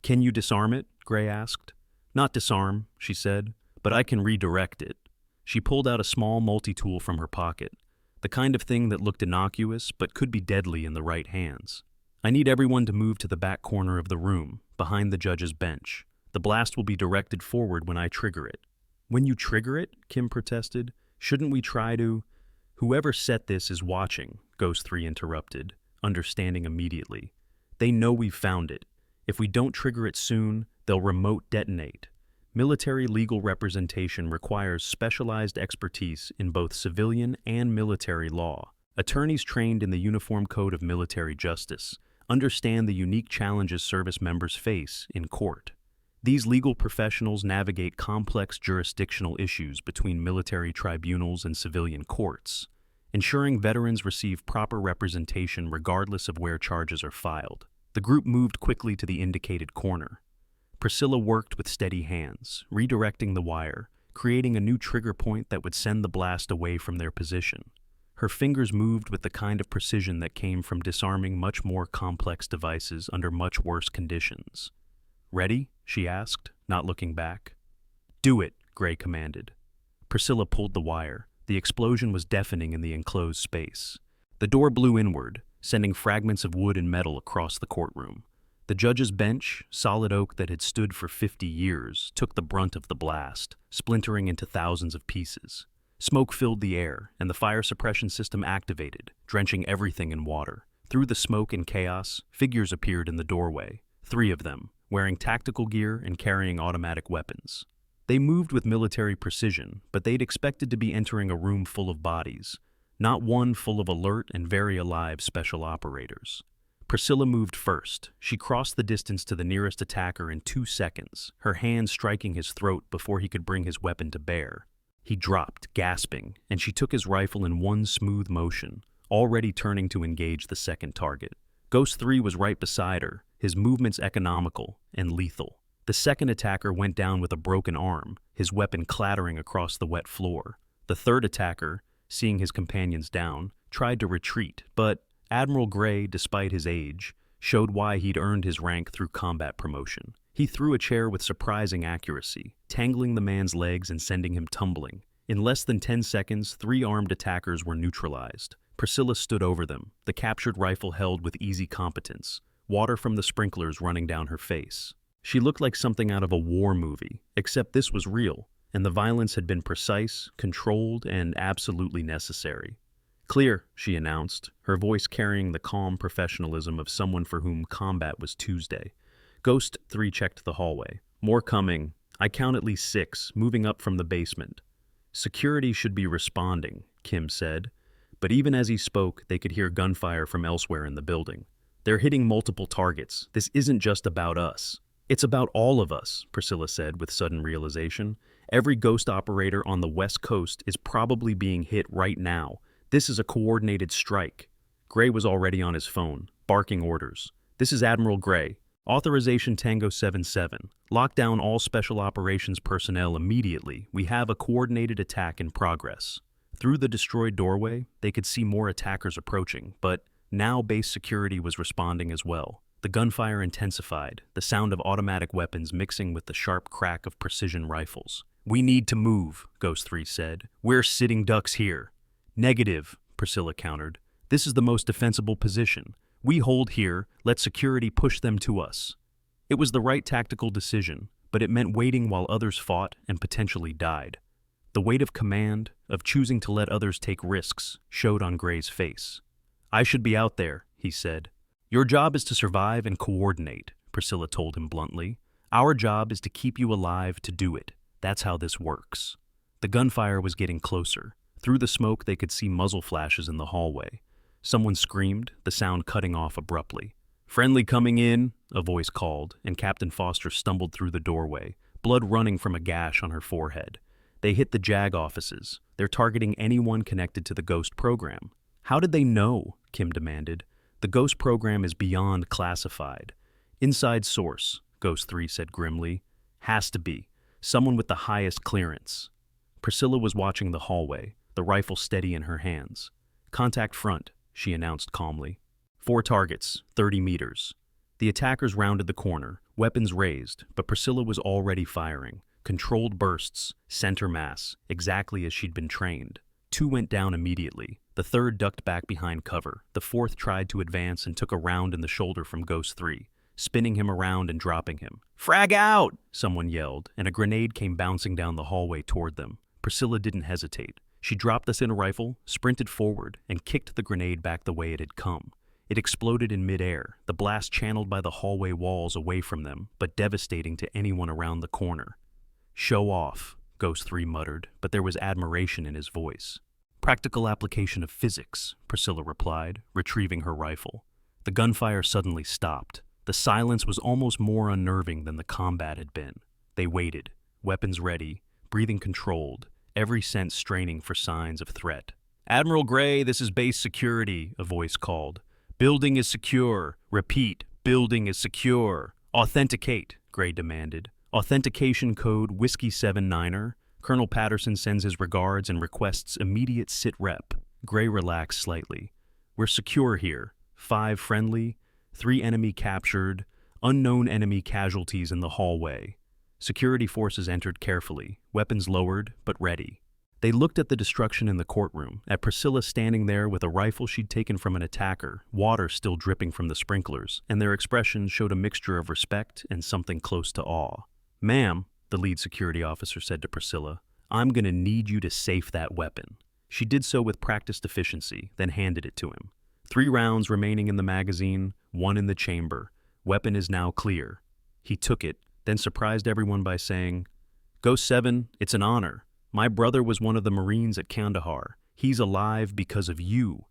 [SPEAKER 1] "Can you disarm it?" Gray asked. "Not disarm," she said, "but I can redirect it." She pulled out a small multi-tool from her pocket, the kind of thing that looked innocuous but could be deadly in the right hands. "I need everyone to move to the back corner of the room, behind the judge's bench. The blast will be directed forward when I trigger it." "When you trigger it?" Kim protested. "Shouldn't we try to—" "Whoever set this is watching," Ghost 3 interrupted, understanding immediately. "They know we've found it. If we don't trigger it soon, they'll remote detonate." Military legal representation requires specialized expertise in both civilian and military law. Attorneys trained in the Uniform Code of Military Justice understand the unique challenges service members face in court. These legal professionals navigate complex jurisdictional issues between military tribunals and civilian courts, ensuring veterans receive proper representation regardless of where charges are filed. The group moved quickly to the indicated corner. Priscilla worked with steady hands, redirecting the wire, creating a new trigger point that would send the blast away from their position. Her fingers moved with the kind of precision that came from disarming much more complex devices under much worse conditions. "Ready?" she asked, not looking back. "Do it," Gray commanded. Priscilla pulled the wire. The explosion was deafening in the enclosed space. The door blew inward, sending fragments of wood and metal across the courtroom. The judge's bench, solid oak that had stood for 50 years, took the brunt of the blast, splintering into thousands of pieces. Smoke filled the air, and the fire suppression system activated, drenching everything in water. Through the smoke and chaos, figures appeared in the doorway, 3 of them, wearing tactical gear and carrying automatic weapons. They moved with military precision, but they'd expected to be entering a room full of bodies, not one full of alert and very alive special operators. Priscilla moved first. She crossed the distance to the nearest attacker in 2 seconds, her hand striking his throat before he could bring his weapon to bear. He dropped, gasping, and she took his rifle in one smooth motion, already turning to engage the second target. Ghost 3 was right beside her, his movements economical and lethal. The second attacker went down with a broken arm, his weapon clattering across the wet floor. The third attacker, seeing his companions down, tried to retreat, but Admiral Gray, despite his age, showed why he'd earned his rank through combat promotion. He threw a chair with surprising accuracy, tangling the man's legs and sending him tumbling. In less than 10 seconds, 3 armed attackers were neutralized. Priscilla stood over them, the captured rifle held with easy competence, water from the sprinklers running down her face. She looked like something out of a war movie, except this was real, and the violence had been precise, controlled, and absolutely necessary. "Clear," she announced, her voice carrying the calm professionalism of someone for whom combat was Tuesday. Ghost 3 checked the hallway. "More coming. I count at least 6, moving up from the basement." "Security should be responding," Kim said. But even as he spoke, they could hear gunfire from elsewhere in the building. "They're hitting multiple targets. This isn't just about us. It's about all of us," Priscilla said with sudden realization. "Every Ghost operator on the West Coast is probably being hit right now. This is a coordinated strike." Gray was already on his phone, barking orders. "This is Admiral Gray. Authorization Tango 77. Lock down all Special Operations personnel immediately. We have a coordinated attack in progress." Through the destroyed doorway, they could see more attackers approaching, but now base security was responding as well. The gunfire intensified, the sound of automatic weapons mixing with the sharp crack of precision rifles. "We need to move," Ghost 3 said. "We're sitting ducks here." "Negative," Priscilla countered. "This is the most defensible position. We hold here, let security push them to us." It was the right tactical decision, but it meant waiting while others fought and potentially died. The weight of command, of choosing to let others take risks, showed on Gray's face. "I should be out there," he said. "Your job is to survive and coordinate," Priscilla told him bluntly. "Our job is to keep you alive to do it. That's how this works." The gunfire was getting closer. Through the smoke, they could see muzzle flashes in the hallway. Someone screamed, the sound cutting off abruptly. "Friendly coming in," a voice called, and Captain Foster stumbled through the doorway, blood running from a gash on her forehead. They hit the JAG offices. They're targeting anyone connected to the Ghost program. "How did they know?" Kim demanded. "The Ghost program is beyond classified." "Inside source," Ghost 3 said grimly. "Has to be. Someone with the highest clearance." Priscilla was watching the hallway, the rifle steady in her hands. "Contact front," she announced calmly. 4 targets, 30 meters. The attackers rounded the corner, weapons raised, but Priscilla was already firing. Controlled bursts, center mass, exactly as she'd been trained. 2 went down immediately. The third ducked back behind cover. The fourth tried to advance and took a round in the shoulder from Ghost 3, spinning him around and dropping him. "Frag out!" someone yelled, and a grenade came bouncing down the hallway toward them. Priscilla didn't hesitate. She dropped the center rifle, sprinted forward, and kicked the grenade back the way it had come. It exploded in midair, the blast channeled by the hallway walls away from them, but devastating to anyone around the corner. "Show off," Ghost 3 muttered, but there was admiration in his voice. "Practical application of physics," Priscilla replied, retrieving her rifle. The gunfire suddenly stopped. The silence was almost more unnerving than the combat had been. They waited, weapons ready, breathing controlled, every sense straining for signs of threat. "Admiral Gray, this is base security," a voice called. "Building is secure. Repeat, building is secure." "Authenticate," Gray demanded. "Authentication code Whiskey 79er. Colonel Patterson sends his regards and requests immediate sit rep." Gray relaxed slightly. "We're secure here. 5 friendly, 3 enemy captured, unknown enemy casualties in the hallway." Security forces entered carefully, weapons lowered, but ready. They looked at the destruction in the courtroom, at Priscilla standing there with a rifle she'd taken from an attacker, water still dripping from the sprinklers, and their expressions showed a mixture of respect and something close to awe. "Ma'am," the lead security officer said to Priscilla, "I'm gonna need you to safe that weapon." She did so with practiced efficiency, then handed it to him. 3 rounds remaining in the magazine, 1 in the chamber. Weapon is now clear. He took it, then surprised everyone by saying, "Ghost 7, it's an honor. My brother was one of the Marines at Kandahar. He's alive because of you."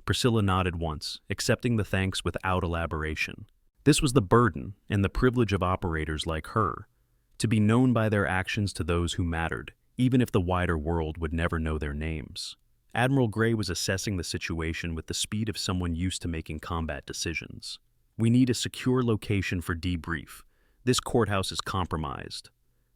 [SPEAKER 1] Priscilla nodded once, accepting the thanks without elaboration. This was the burden and the privilege of operators like her, to be known by their actions to those who mattered, even if the wider world would never know their names. Admiral Gray was assessing the situation with the speed of someone used to making combat decisions. "We need a secure location for debrief. This courthouse is compromised."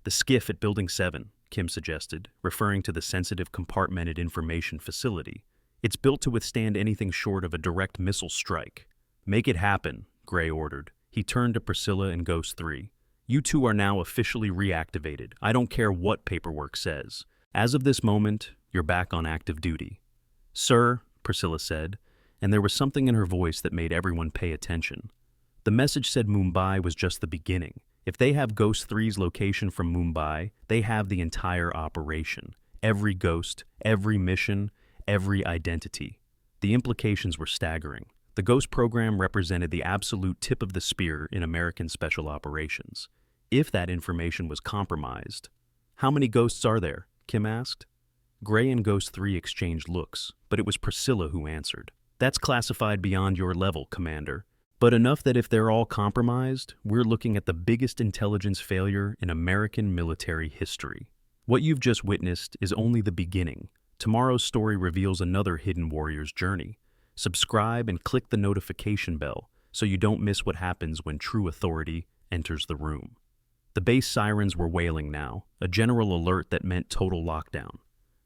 [SPEAKER 1] "The skiff at Building 7, Kim suggested, referring to the sensitive compartmented information facility. "It's built to withstand anything short of a direct missile strike." "Make it happen," Gray ordered. He turned to Priscilla and Ghost 3. "You two are now officially reactivated. I don't care what paperwork says. As of this moment, you're back on active duty." "Sir," Priscilla said, and there was something in her voice that made everyone pay attention. The message said Mumbai was just the beginning. If they have Ghost 3's location from Mumbai, they have the entire operation. Every ghost, every mission, every identity. The implications were staggering. The Ghost program represented the absolute tip of the spear in American special operations. If that information was compromised— "How many ghosts are there?" Kim asked. Gray and Ghost 3 exchanged looks, but it was Priscilla who answered. "That's classified beyond your level, Commander. But enough that if they're all compromised, we're looking at the biggest intelligence failure in American military history. What you've just witnessed is only the beginning. Tomorrow's story reveals another hidden warrior's journey. Subscribe and click the notification bell so you don't miss what happens when true authority enters the room." The base sirens were wailing now, a general alert that meant total lockdown.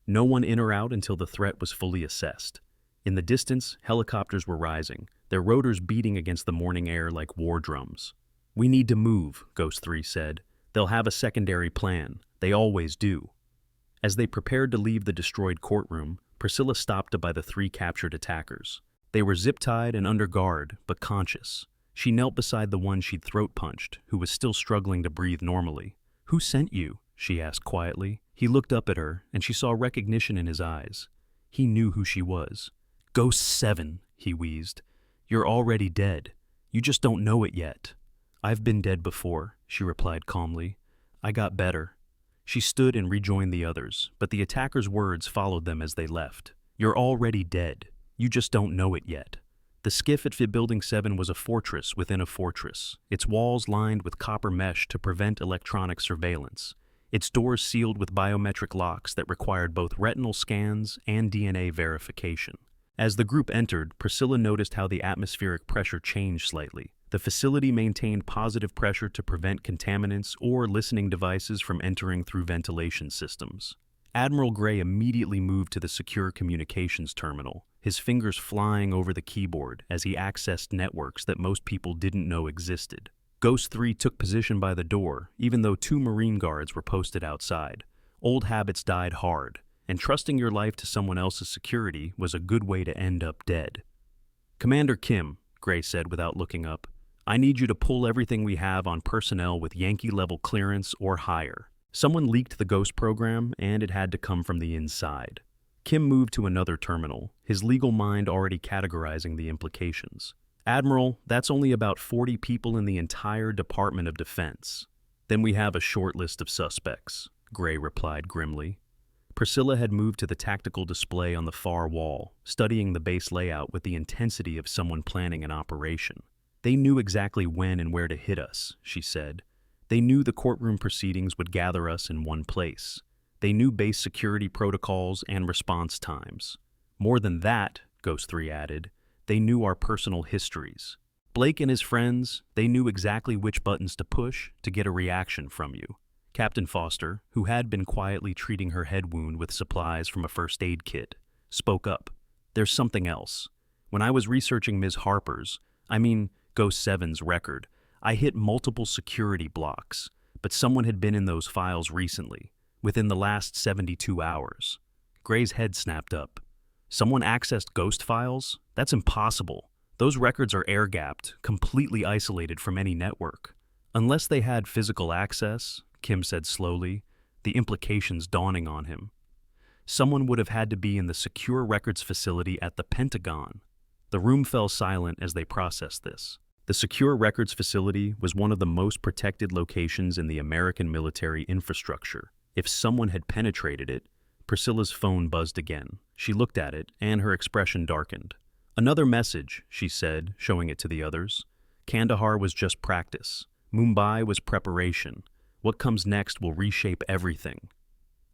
[SPEAKER 1] No one in or out until the threat was fully assessed. In the distance, helicopters were rising, their rotors beating against the morning air like war drums. "We need to move," Ghost 3 said. "They'll have a secondary plan. They always do." As they prepared to leave the destroyed courtroom, Priscilla stopped by the 3 captured attackers. They were zip-tied and under guard, but conscious. She knelt beside the one she'd throat-punched, who was still struggling to breathe normally. "Who sent you?" she asked quietly. He looked up at her, and she saw recognition in his eyes. He knew who she was. "Ghost 7, he wheezed. "You're already dead. You just don't know it yet." "I've been dead before," she replied calmly. "I got better." She stood and rejoined the others, but the attackers' words followed them as they left. "You're already dead. You just don't know it yet." The skiff at Building 7 was a fortress within a fortress, its walls lined with copper mesh to prevent electronic surveillance, its doors sealed with biometric locks that required both retinal scans and DNA verification. As the group entered, Priscilla noticed how the atmospheric pressure changed slightly. The facility maintained positive pressure to prevent contaminants or listening devices from entering through ventilation systems. Admiral Gray immediately moved to the secure communications terminal, his fingers flying over the keyboard as he accessed networks that most people didn't know existed. Ghost 3 took position by the door, even though 2 Marine guards were posted outside. Old habits died hard, and trusting your life to someone else's security was a good way to end up dead. "Commander Kim," Gray said without looking up, "I need you to pull everything we have on personnel with Yankee-level clearance or higher." Someone leaked the Ghost program, and it had to come from the inside. Kim moved to another terminal, his legal mind already categorizing the implications. "Admiral, that's only about 40 people in the entire Department of Defense." "Then we have a short list of suspects," Gray replied grimly. Priscilla had moved to the tactical display on the far wall, studying the base layout with the intensity of someone planning an operation. "They knew exactly when and where to hit us," she said. "They knew the courtroom proceedings would gather us in one place. They knew base security protocols and response times. More than that," Ghost 3 added, "they knew our personal histories. Blake and his friends, they knew exactly which buttons to push to get a reaction from you." Captain Foster, who had been quietly treating her head wound with supplies from a first aid kit, spoke up. "There's something else. When I was researching Ms. Ghost 7's record, I hit multiple security blocks, but someone had been in those files recently, within the last 72 hours. Gray's head snapped up. "Someone accessed Ghost files? That's impossible. Those records are air-gapped, completely isolated from any network." "Unless they had physical access," Kim said slowly, the implications dawning on him. "Someone would have had to be in the secure records facility at the Pentagon." The room fell silent as they processed this. The secure records facility was one of the most protected locations in the American military infrastructure. If someone had penetrated it— Priscilla's phone buzzed again. She looked at it, and her expression darkened. Another message, she said, showing it to the others. Kandahar was just practice. Mumbai was preparation. What comes next will reshape everything.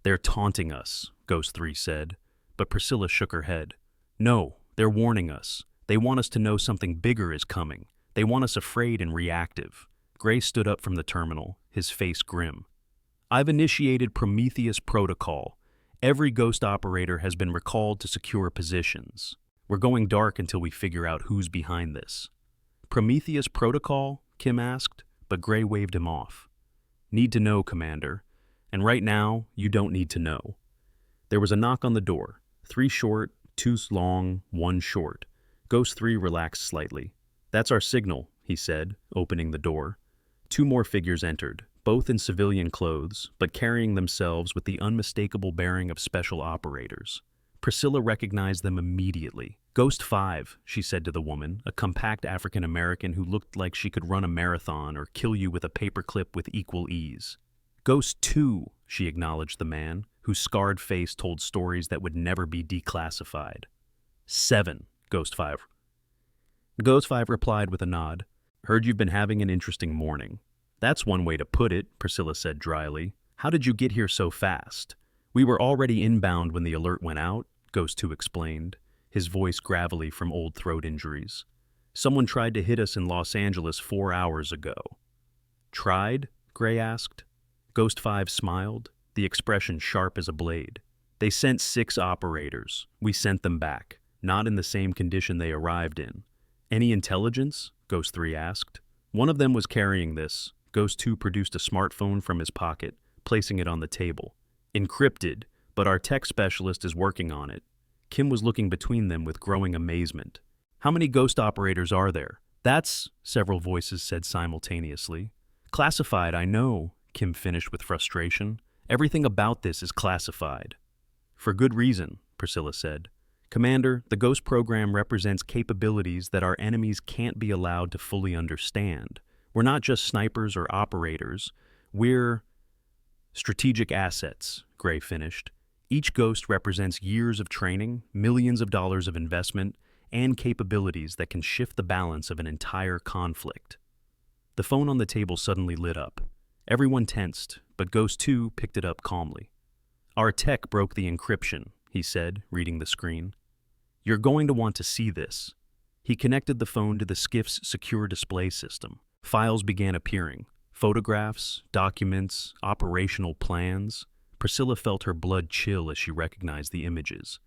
[SPEAKER 1] They're taunting us, Ghost 3 said, but Priscilla shook her head. No, they're warning us. They want us to know something bigger is coming. They want us afraid and reactive. Gray stood up from the terminal, his face grim. I've initiated Prometheus Protocol. Every ghost operator has been recalled to secure positions. We're going dark until we figure out who's behind this. Prometheus Protocol? Kim asked, but Gray waved him off. Need to know, Commander. And right now, you don't need to know. There was a knock on the door. 3 short, 2 long, 1 short. Ghost 3 relaxed slightly. That's our signal, he said, opening the door. 2 more figures entered, both in civilian clothes, but carrying themselves with the unmistakable bearing of special operators. Priscilla recognized them immediately. Ghost 5, she said to the woman, a compact African-American who looked like she could run a marathon or kill you with a paperclip with equal ease. Ghost 2, she acknowledged the man, whose scarred face told stories that would never be declassified. 7, Ghost 5. Ghost 5 replied with a nod. Heard you've been having an interesting morning. That's one way to put it, Priscilla said dryly. How did you get here so fast? We were already inbound when the alert went out, Ghost 2 explained, his voice gravelly from old throat injuries. Someone tried to hit us in Los Angeles 4 hours ago. Tried? Gray asked. Ghost 5 smiled, the expression sharp as a blade. They sent 6 operators. We sent them back, not in the same condition they arrived in. Any intelligence? Ghost 3 asked. One of them was carrying this. Ghost 2 produced a smartphone from his pocket, placing it on the table. Encrypted, but our tech specialist is working on it. Kim was looking between them with growing amazement. How many ghost operators are there? That's, several voices said simultaneously. Classified, I know, Kim finished with frustration. Everything about this is classified. For good reason, Priscilla said. Commander, the Ghost program represents capabilities that our enemies can't be allowed to fully understand. We're not just snipers or operators. We're strategic assets, Gray finished. Each Ghost represents years of training, millions of dollars of investment, and capabilities that can shift the balance of an entire conflict. The phone on the table suddenly lit up. Everyone tensed, but Ghost 2 picked it up calmly. Our tech broke the encryption, he said, reading the screen. You're going to want to see this. He connected the phone to the skiff's secure display system. Files began appearing. Photographs, documents, operational plans. Priscilla felt her blood chill as she recognized the images.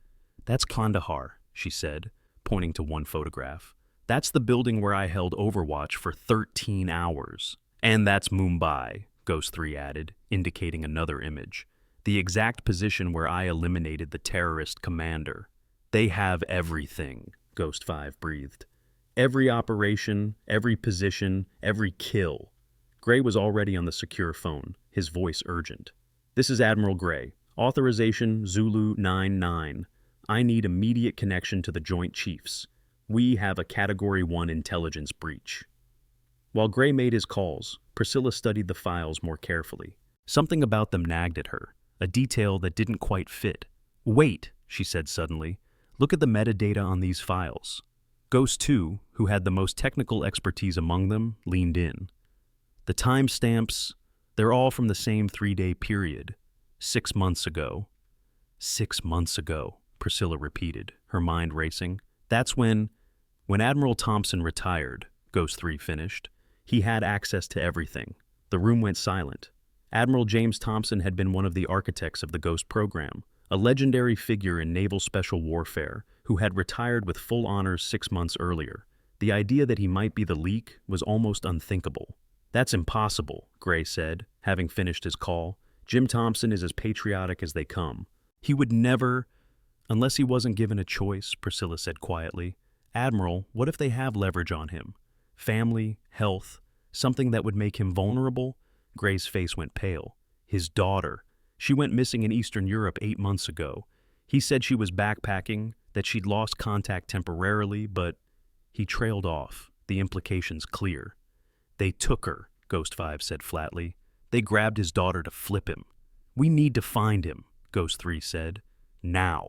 [SPEAKER 1] That's Kandahar, she said, pointing to one photograph. That's the building where I held Overwatch for 13 hours. And that's Mumbai, Ghost 3 added, indicating another image. The exact position where I eliminated the terrorist commander. They have everything, Ghost 5 breathed. Every operation, every position, every kill. Gray was already on the secure phone, his voice urgent. This is Admiral Gray. Authorization Zulu 99. I need immediate connection to the Joint Chiefs. We have a Category 1 intelligence breach. While Gray made his calls, Priscilla studied the files more carefully. Something about them nagged at her, a detail that didn't quite fit. Wait, she said suddenly. Look at the metadata on these files. Ghost 2, who had the most technical expertise among them, leaned in. The timestamps, they're all from the same 3-day period. 6 months ago. 6 months ago, Priscilla repeated, her mind racing. That's when Admiral Thompson retired, Ghost 3 finished. He had access to everything. The room went silent. Admiral James Thompson had been one of the architects of the Ghost program, a legendary figure in naval special warfare who had retired with full honors 6 months earlier. The idea that he might be the leak was almost unthinkable. That's impossible, Gray said, having finished his call. Jim Thompson is as patriotic as they come. He would never, unless he wasn't given a choice, Priscilla said quietly. Admiral, what if they have leverage on him? Family, health, something that would make him vulnerable? Gray's face went pale. His daughter. She went missing in Eastern Europe 8 months ago. He said she was backpacking, that she'd lost contact temporarily, but he trailed off, the implications clear. They took her, Ghost 5 said flatly. They grabbed his daughter to flip him. We need to find him, Ghost 3 said. Now.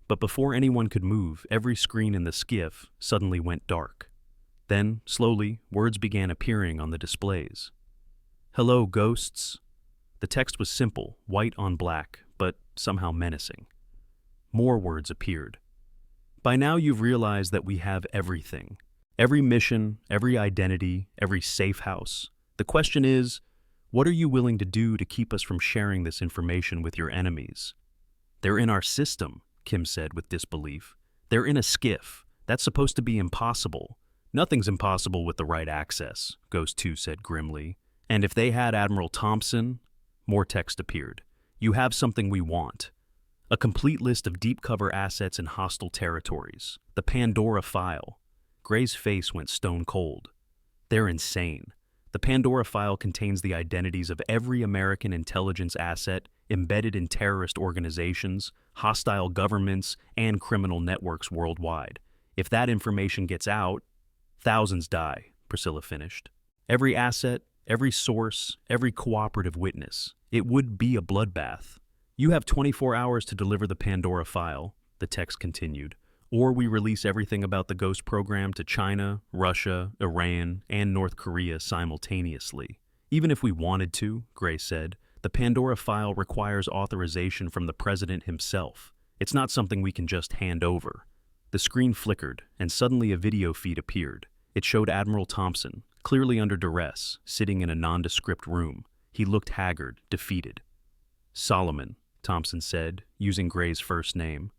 [SPEAKER 1] But before anyone could move, every screen in the skiff suddenly went dark. Then, slowly, words began appearing on the displays. "Hello, ghosts." The text was simple, white on black, but somehow menacing. More words appeared. "By now you've realized that we have everything. Every mission, every identity, every safe house. The question is, what are you willing to do to keep us from sharing this information with your enemies?" "They're in our system," Kim said with disbelief. "They're in a skiff. That's supposed to be impossible." "Nothing's impossible with the right access," Ghost 2 said grimly. "And if they had Admiral Thompson—" More text appeared. "You have something we want. A complete list of deep cover assets in hostile territories. The Pandora File." Gray's face went stone cold. "They're insane. The Pandora File contains the identities of every American intelligence asset embedded in terrorist organizations, hostile governments, and criminal networks worldwide. If that information gets out, thousands die," Priscilla finished. "Every asset, every source, every cooperative witness. It would be a bloodbath. You have 24 hours to deliver the Pandora File," the text continued, "or we release everything about the Ghost program to China, Russia, Iran, and North Korea simultaneously." "Even if we wanted to," Gray said, "the Pandora File requires authorization from the president himself. It's not something we can just hand over." The screen flickered, and suddenly a video feed appeared. It showed Admiral Thompson, clearly under duress, sitting in a nondescript room. He looked haggard, defeated. "Solomon," Thompson said, using Gray's first name.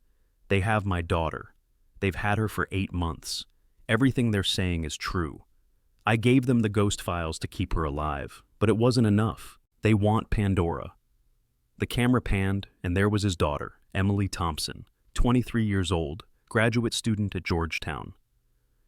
[SPEAKER 1] "They have my daughter. They've had her for 8 months. Everything they're saying is true. I gave them the Ghost files to keep her alive, but it wasn't enough. They want Pandora." The camera panned, and there was his daughter, Emily Thompson, 23 years old, graduate student at Georgetown.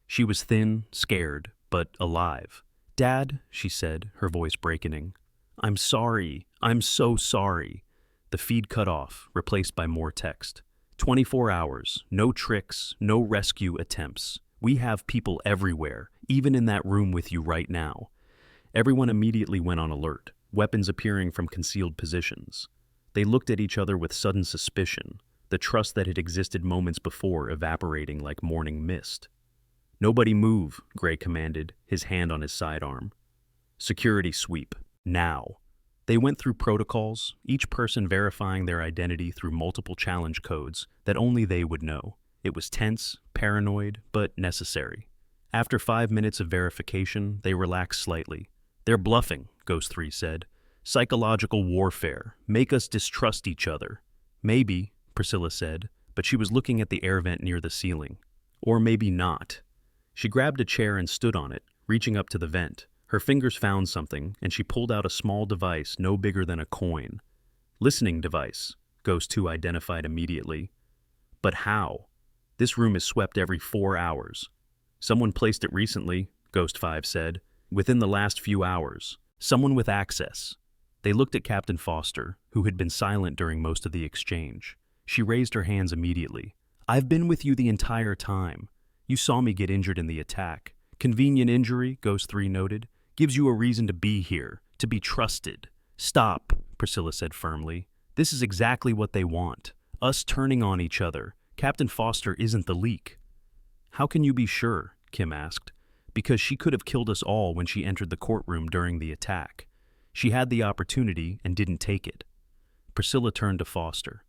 [SPEAKER 1] She was thin, scared, but alive. "Dad," she said, her voice breaking. "I'm sorry. I'm so sorry." The feed cut off, replaced by more text. 24 hours, no tricks, no rescue attempts. We have people everywhere, even in that room with you right now." Everyone immediately went on alert, weapons appearing from concealed positions. They looked at each other with sudden suspicion, the trust that had existed moments before evaporating like morning mist. "Nobody move," Gray commanded, his hand on his sidearm. "Security sweep, now." They went through protocols, each person verifying their identity through multiple challenge codes that only they would know. It was tense, paranoid, but necessary. After 5 minutes of verification, they relaxed slightly. "They're bluffing," Ghost 3 said. "Psychological warfare. Make us distrust each other." "Maybe," Priscilla said, but she was looking at the air vent near the ceiling. "Or maybe not." She grabbed a chair and stood on it, reaching up to the vent. Her fingers found something, and she pulled out a small device no bigger than a coin. "Listening device," Ghost 2 identified immediately. "But how? This room is swept every 4 hours. "Someone placed it recently," Ghost 5 said. "Within the last few hours. Someone with access." They looked at Captain Foster, who had been silent during most of the exchange. She raised her hands immediately. "I've been with you the entire time. You saw me get injured in the attack. Convenient injury," Ghost 3 noted. "Gives you a reason to be here, to be trusted." "Stop," Priscilla said firmly. "This is exactly what they want. Us turning on each other. Captain Foster isn't the leak." "How can you be sure?" Kim asked. "Because she could have killed us all when she entered the courtroom during the attack. She had the opportunity and didn't take it." Priscilla turned to Foster.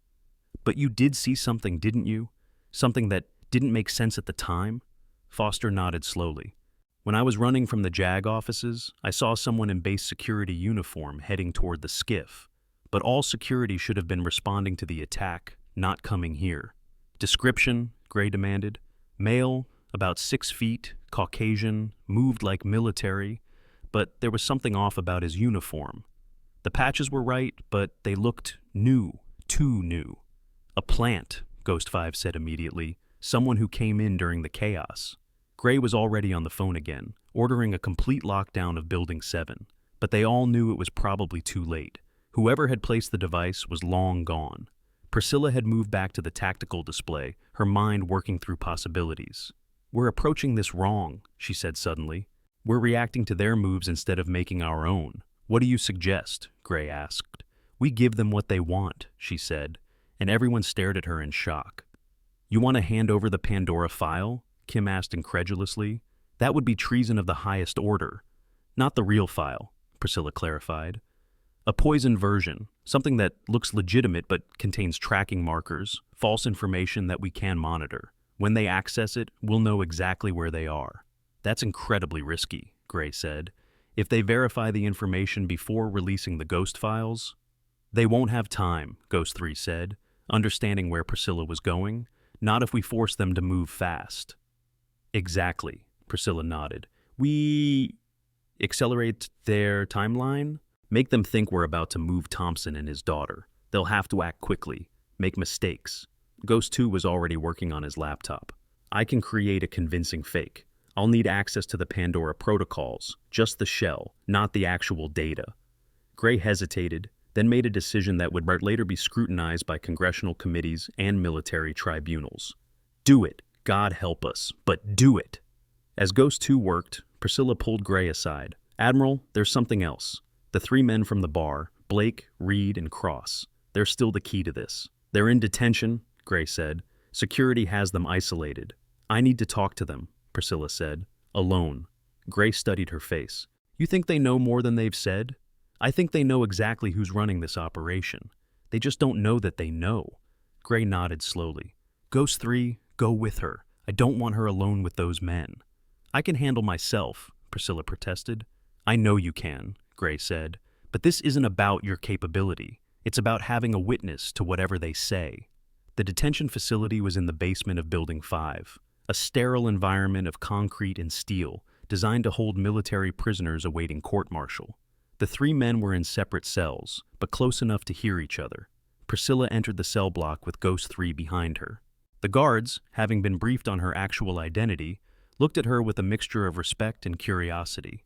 [SPEAKER 1] "But you did see something, didn't you? Something that didn't make sense at the time?" Foster nodded slowly. "When I was running from the JAG offices, I saw someone in base security uniform heading toward the skiff. But all security should have been responding to the attack, not coming here." "Description?" Gray demanded. "Male, about 6 feet, Caucasian, moved like military, but there was something off about his uniform. The patches were right, but they looked new, too new." "A plant," Ghost 5 said immediately. "Someone who came in during the chaos." Gray was already on the phone again, ordering a complete lockdown of Building 7, but they all knew it was probably too late. Whoever had placed the device was long gone. Priscilla had moved back to the tactical display, her mind working through possibilities. "We're approaching this wrong," she said suddenly. "We're reacting to their moves instead of making our own." "What do you suggest?" Gray asked. "We give them what they want," she said, and everyone stared at her in shock. You want to hand over the Pandora File? Kim asked incredulously. That would be treason of the highest order. Not the real file, Priscilla clarified. A poisoned version, something that looks legitimate but contains tracking markers, false information that we can monitor. When they access it, we'll know exactly where they are. That's incredibly risky, Gray said. If they verify the information before releasing the ghost files, they won't have time, Ghost 3 said, understanding where Priscilla was going. Not if we force them to move fast. Exactly, Priscilla nodded. We accelerate their timeline? Make them think we're about to move Thompson and his daughter. They'll have to act quickly, make mistakes. Ghost 2 was already working on his laptop. I can create a convincing fake. I'll need access to the Pandora protocols, just the shell, not the actual data. Gray hesitated, then made a decision that would later be scrutinized by congressional committees and military tribunals. Do it. God help us, but do it. As Ghost 2 worked, Priscilla pulled Gray aside. Admiral, there's something else. The three men from the bar, Blake, Reed, and Cross. They're still the key to this. They're in detention, Gray said. Security has them isolated. I need to talk to them, Priscilla said. Alone. Gray studied her face. You think they know more than they've said? I think they know exactly who's running this operation. They just don't know that they know. Gray nodded slowly. Ghost 3, go with her. I don't want her alone with those men. I can handle myself, Priscilla protested. I know you can, Gray said, but this isn't about your capability. It's about having a witness to whatever they say. The detention facility was in the basement of Building 5, a sterile environment of concrete and steel designed to hold military prisoners awaiting court-martial. The three men were in separate cells, but close enough to hear each other. Priscilla entered the cell block with Ghost 3 behind her. The guards, having been briefed on her actual identity, looked at her with a mixture of respect and curiosity.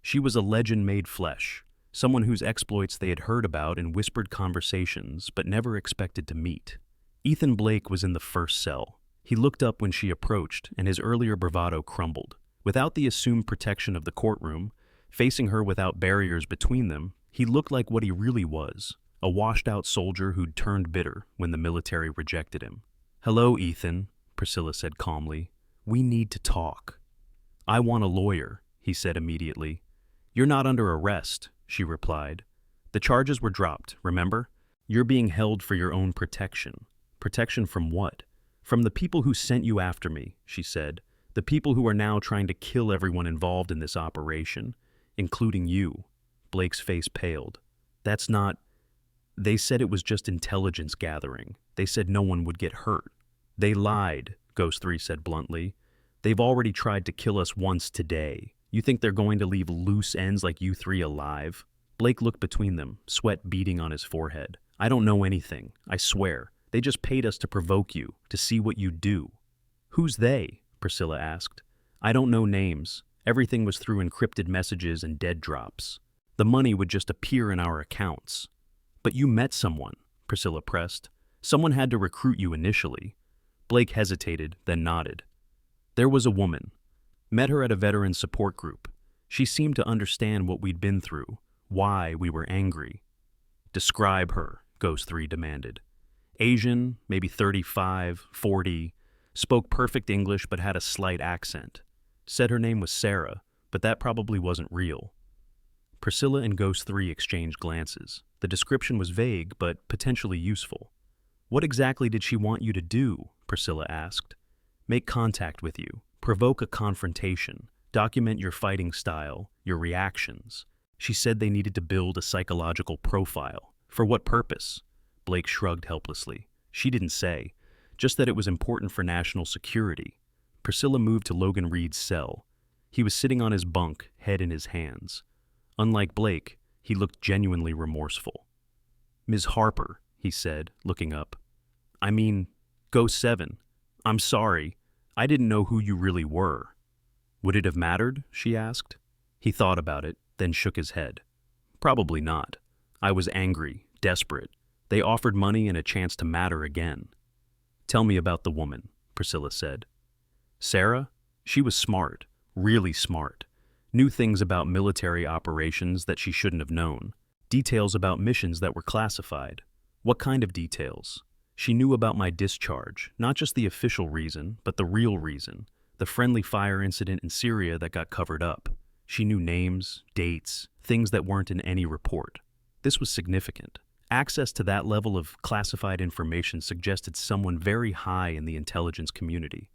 [SPEAKER 1] She was a legend made flesh, someone whose exploits they had heard about in whispered conversations but never expected to meet. Ethan Blake was in the first cell. He looked up when she approached, and his earlier bravado crumbled. Without the assumed protection of the courtroom, facing her without barriers between them, he looked like what he really was, a washed-out soldier who'd turned bitter when the military rejected him. Hello, Ethan, Priscilla said calmly. We need to talk. I want a lawyer, he said immediately. You're not under arrest, she replied. The charges were dropped, remember? You're being held for your own protection. Protection from what? From the people who sent you after me, she said. The people who are now trying to kill everyone involved in this operation, including you. Blake's face paled. That's not... They said it was just intelligence gathering. They said no one would get hurt. They lied, Ghost 3 said bluntly. They've already tried to kill us once today. You think they're going to leave loose ends like you three alive? Blake looked between them, sweat beading on his forehead. I don't know anything, I swear. They just paid us to provoke you, to see what you'd do. Who's they? Priscilla asked. I don't know names. Everything was through encrypted messages and dead drops. The money would just appear in our accounts. But you met someone, Priscilla pressed. Someone had to recruit you initially. Blake hesitated, then nodded. There was a woman. Met her at a veteran support group. She seemed to understand what we'd been through, why we were angry. Describe her, Ghost 3 demanded. Asian, maybe 35, 40, spoke perfect English but had a slight accent. Said her name was Sarah, but that probably wasn't real. Priscilla and Ghost 3 exchanged glances. The description was vague but potentially useful. What exactly did she want you to do? Priscilla asked. Make contact with you, provoke a confrontation, document your fighting style, your reactions. She said they needed to build a psychological profile. For what purpose? Blake shrugged helplessly. She didn't say, just that it was important for national security. Priscilla moved to Logan Reed's cell. He was sitting on his bunk, head in his hands. Unlike Blake, he looked genuinely remorseful. Ms. Harper, he said, looking up. I mean, Ghost 7. I'm sorry. I didn't know who you really were. Would it have mattered? She asked. He thought about it, then shook his head. Probably not. I was angry, desperate. They offered money and a chance to matter again. Tell me about the woman, Priscilla said. Sarah? She was smart, really smart. Knew things about military operations that she shouldn't have known. Details about missions that were classified. What kind of details? She knew about my discharge, not just the official reason, but the real reason, the friendly fire incident in Syria that got covered up. She knew names, dates, things that weren't in any report. This was significant. Access to that level of classified information suggested someone very high in the intelligence community.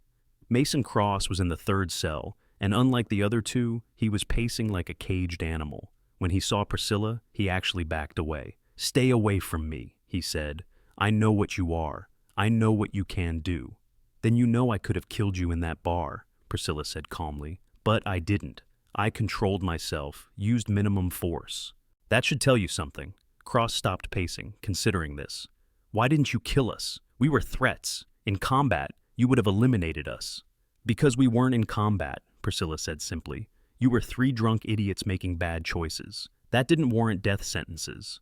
[SPEAKER 1] Mason Cross was in the third cell, and unlike the other two, he was pacing like a caged animal. When he saw Priscilla, he actually backed away. "Stay away from me," he said. "I know what you are. I know what you can do." "Then you know I could have killed you in that bar," Priscilla said calmly. "But I didn't. I controlled myself, used minimum force." "That should tell you something." Cross stopped pacing, considering this. "Why didn't you kill us? We were threats. In combat, you would have eliminated us." "Because we weren't in combat," Priscilla said simply. "You were three drunk idiots making bad choices. That didn't warrant death sentences."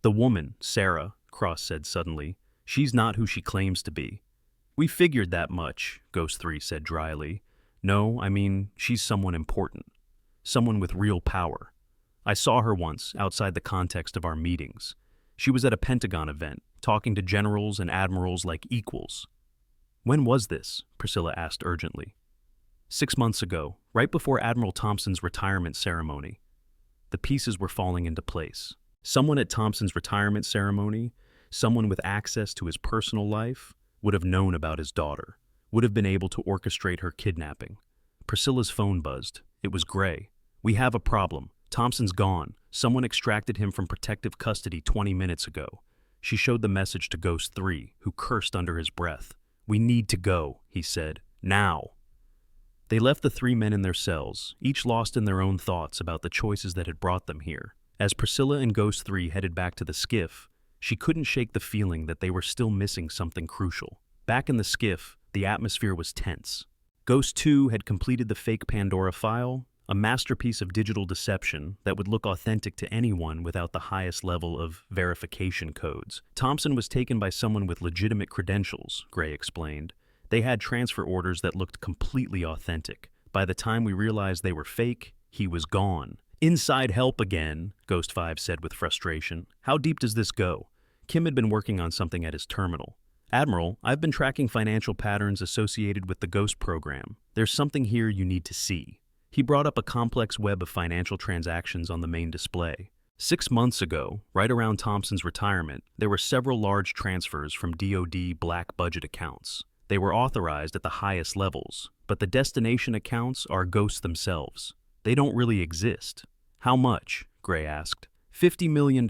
[SPEAKER 1] "The woman, Sarah," Cross said suddenly, "she's not who she claims to be." "We figured that much," Ghost 3 said dryly. "No, I mean, she's someone important. Someone with real power. I saw her once, outside the context of our meetings. She was at a Pentagon event, talking to generals and admirals like equals." "When was this?" Priscilla asked urgently. 6 months ago, right before Admiral Thompson's retirement ceremony. The pieces were falling into place. Someone at Thompson's retirement ceremony, someone with access to his personal life, would have known about his daughter, would have been able to orchestrate her kidnapping. Priscilla's phone buzzed. It was Gray. "We have a problem. Thompson's gone. Someone extracted him from protective custody 20 minutes ago." She showed the message to Ghost 3, who cursed under his breath. "We need to go," he said. "Now." They left the three men in their cells, each lost in their own thoughts about the choices that had brought them here. As Priscilla and Ghost 3 headed back to the skiff, she couldn't shake the feeling that they were still missing something crucial. Back in the skiff, the atmosphere was tense. Ghost 2 had completed the fake Pandora File, a masterpiece of digital deception that would look authentic to anyone without the highest level of verification codes. Thompson was taken by someone with legitimate credentials, Gray explained. They had transfer orders that looked completely authentic. By the time we realized they were fake, he was gone. "Inside help again," Ghost 5 said with frustration. "How deep does this go?" Kim had been working on something at his terminal. "Admiral, I've been tracking financial patterns associated with the Ghost program. There's something here you need to see." He brought up a complex web of financial transactions on the main display. 6 months ago, right around Thompson's retirement, there were several large transfers from DoD black budget accounts. They were authorized at the highest levels, but the destination accounts are ghosts themselves. They don't really exist. "How much?" Gray asked. $50 million,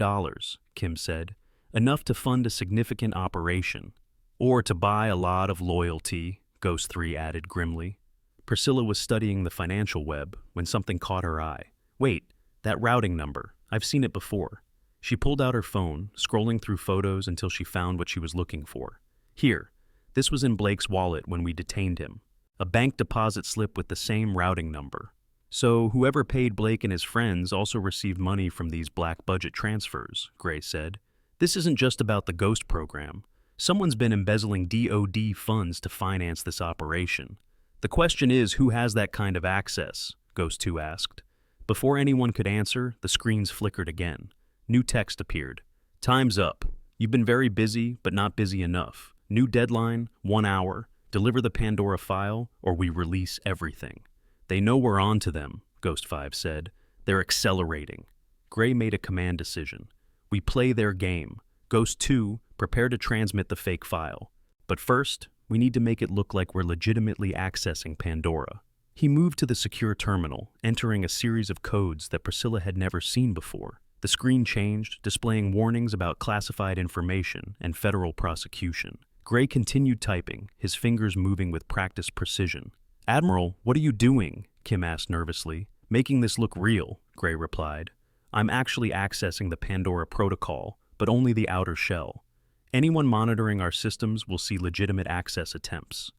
[SPEAKER 1] Kim said. "Enough to fund a significant operation. Or to buy a lot of loyalty," Ghost 3 added grimly. Priscilla was studying the financial web when something caught her eye. "Wait, that routing number. I've seen it before." She pulled out her phone, scrolling through photos until she found what she was looking for. "Here, this was in Blake's wallet when we detained him. A bank deposit slip with the same routing number. So whoever paid Blake and his friends also received money from these black budget transfers," Gray said. "This isn't just about the Ghost program. Someone's been embezzling DoD funds to finance this operation. The question is, who has that kind of access?" Ghost 2 asked. Before anyone could answer, the screens flickered again. New text appeared. "Time's up. You've been very busy, but not busy enough. New deadline, 1 hour. Deliver the Pandora File, or we release everything." "They know we're on to them," Ghost 5 said. "They're accelerating." Gray made a command decision. "We play their game. Ghost 2, prepare to transmit the fake file. But first, we need to make it look like we're legitimately accessing Pandora." He moved to the secure terminal, entering a series of codes that Priscilla had never seen before. The screen changed, displaying warnings about classified information and federal prosecution. Gray continued typing, his fingers moving with practiced precision. "Admiral, what are you doing?" Kim asked nervously. "Making this look real," Gray replied. "I'm actually accessing the Pandora protocol, but only the outer shell. Anyone monitoring our systems will see legitimate access attempts."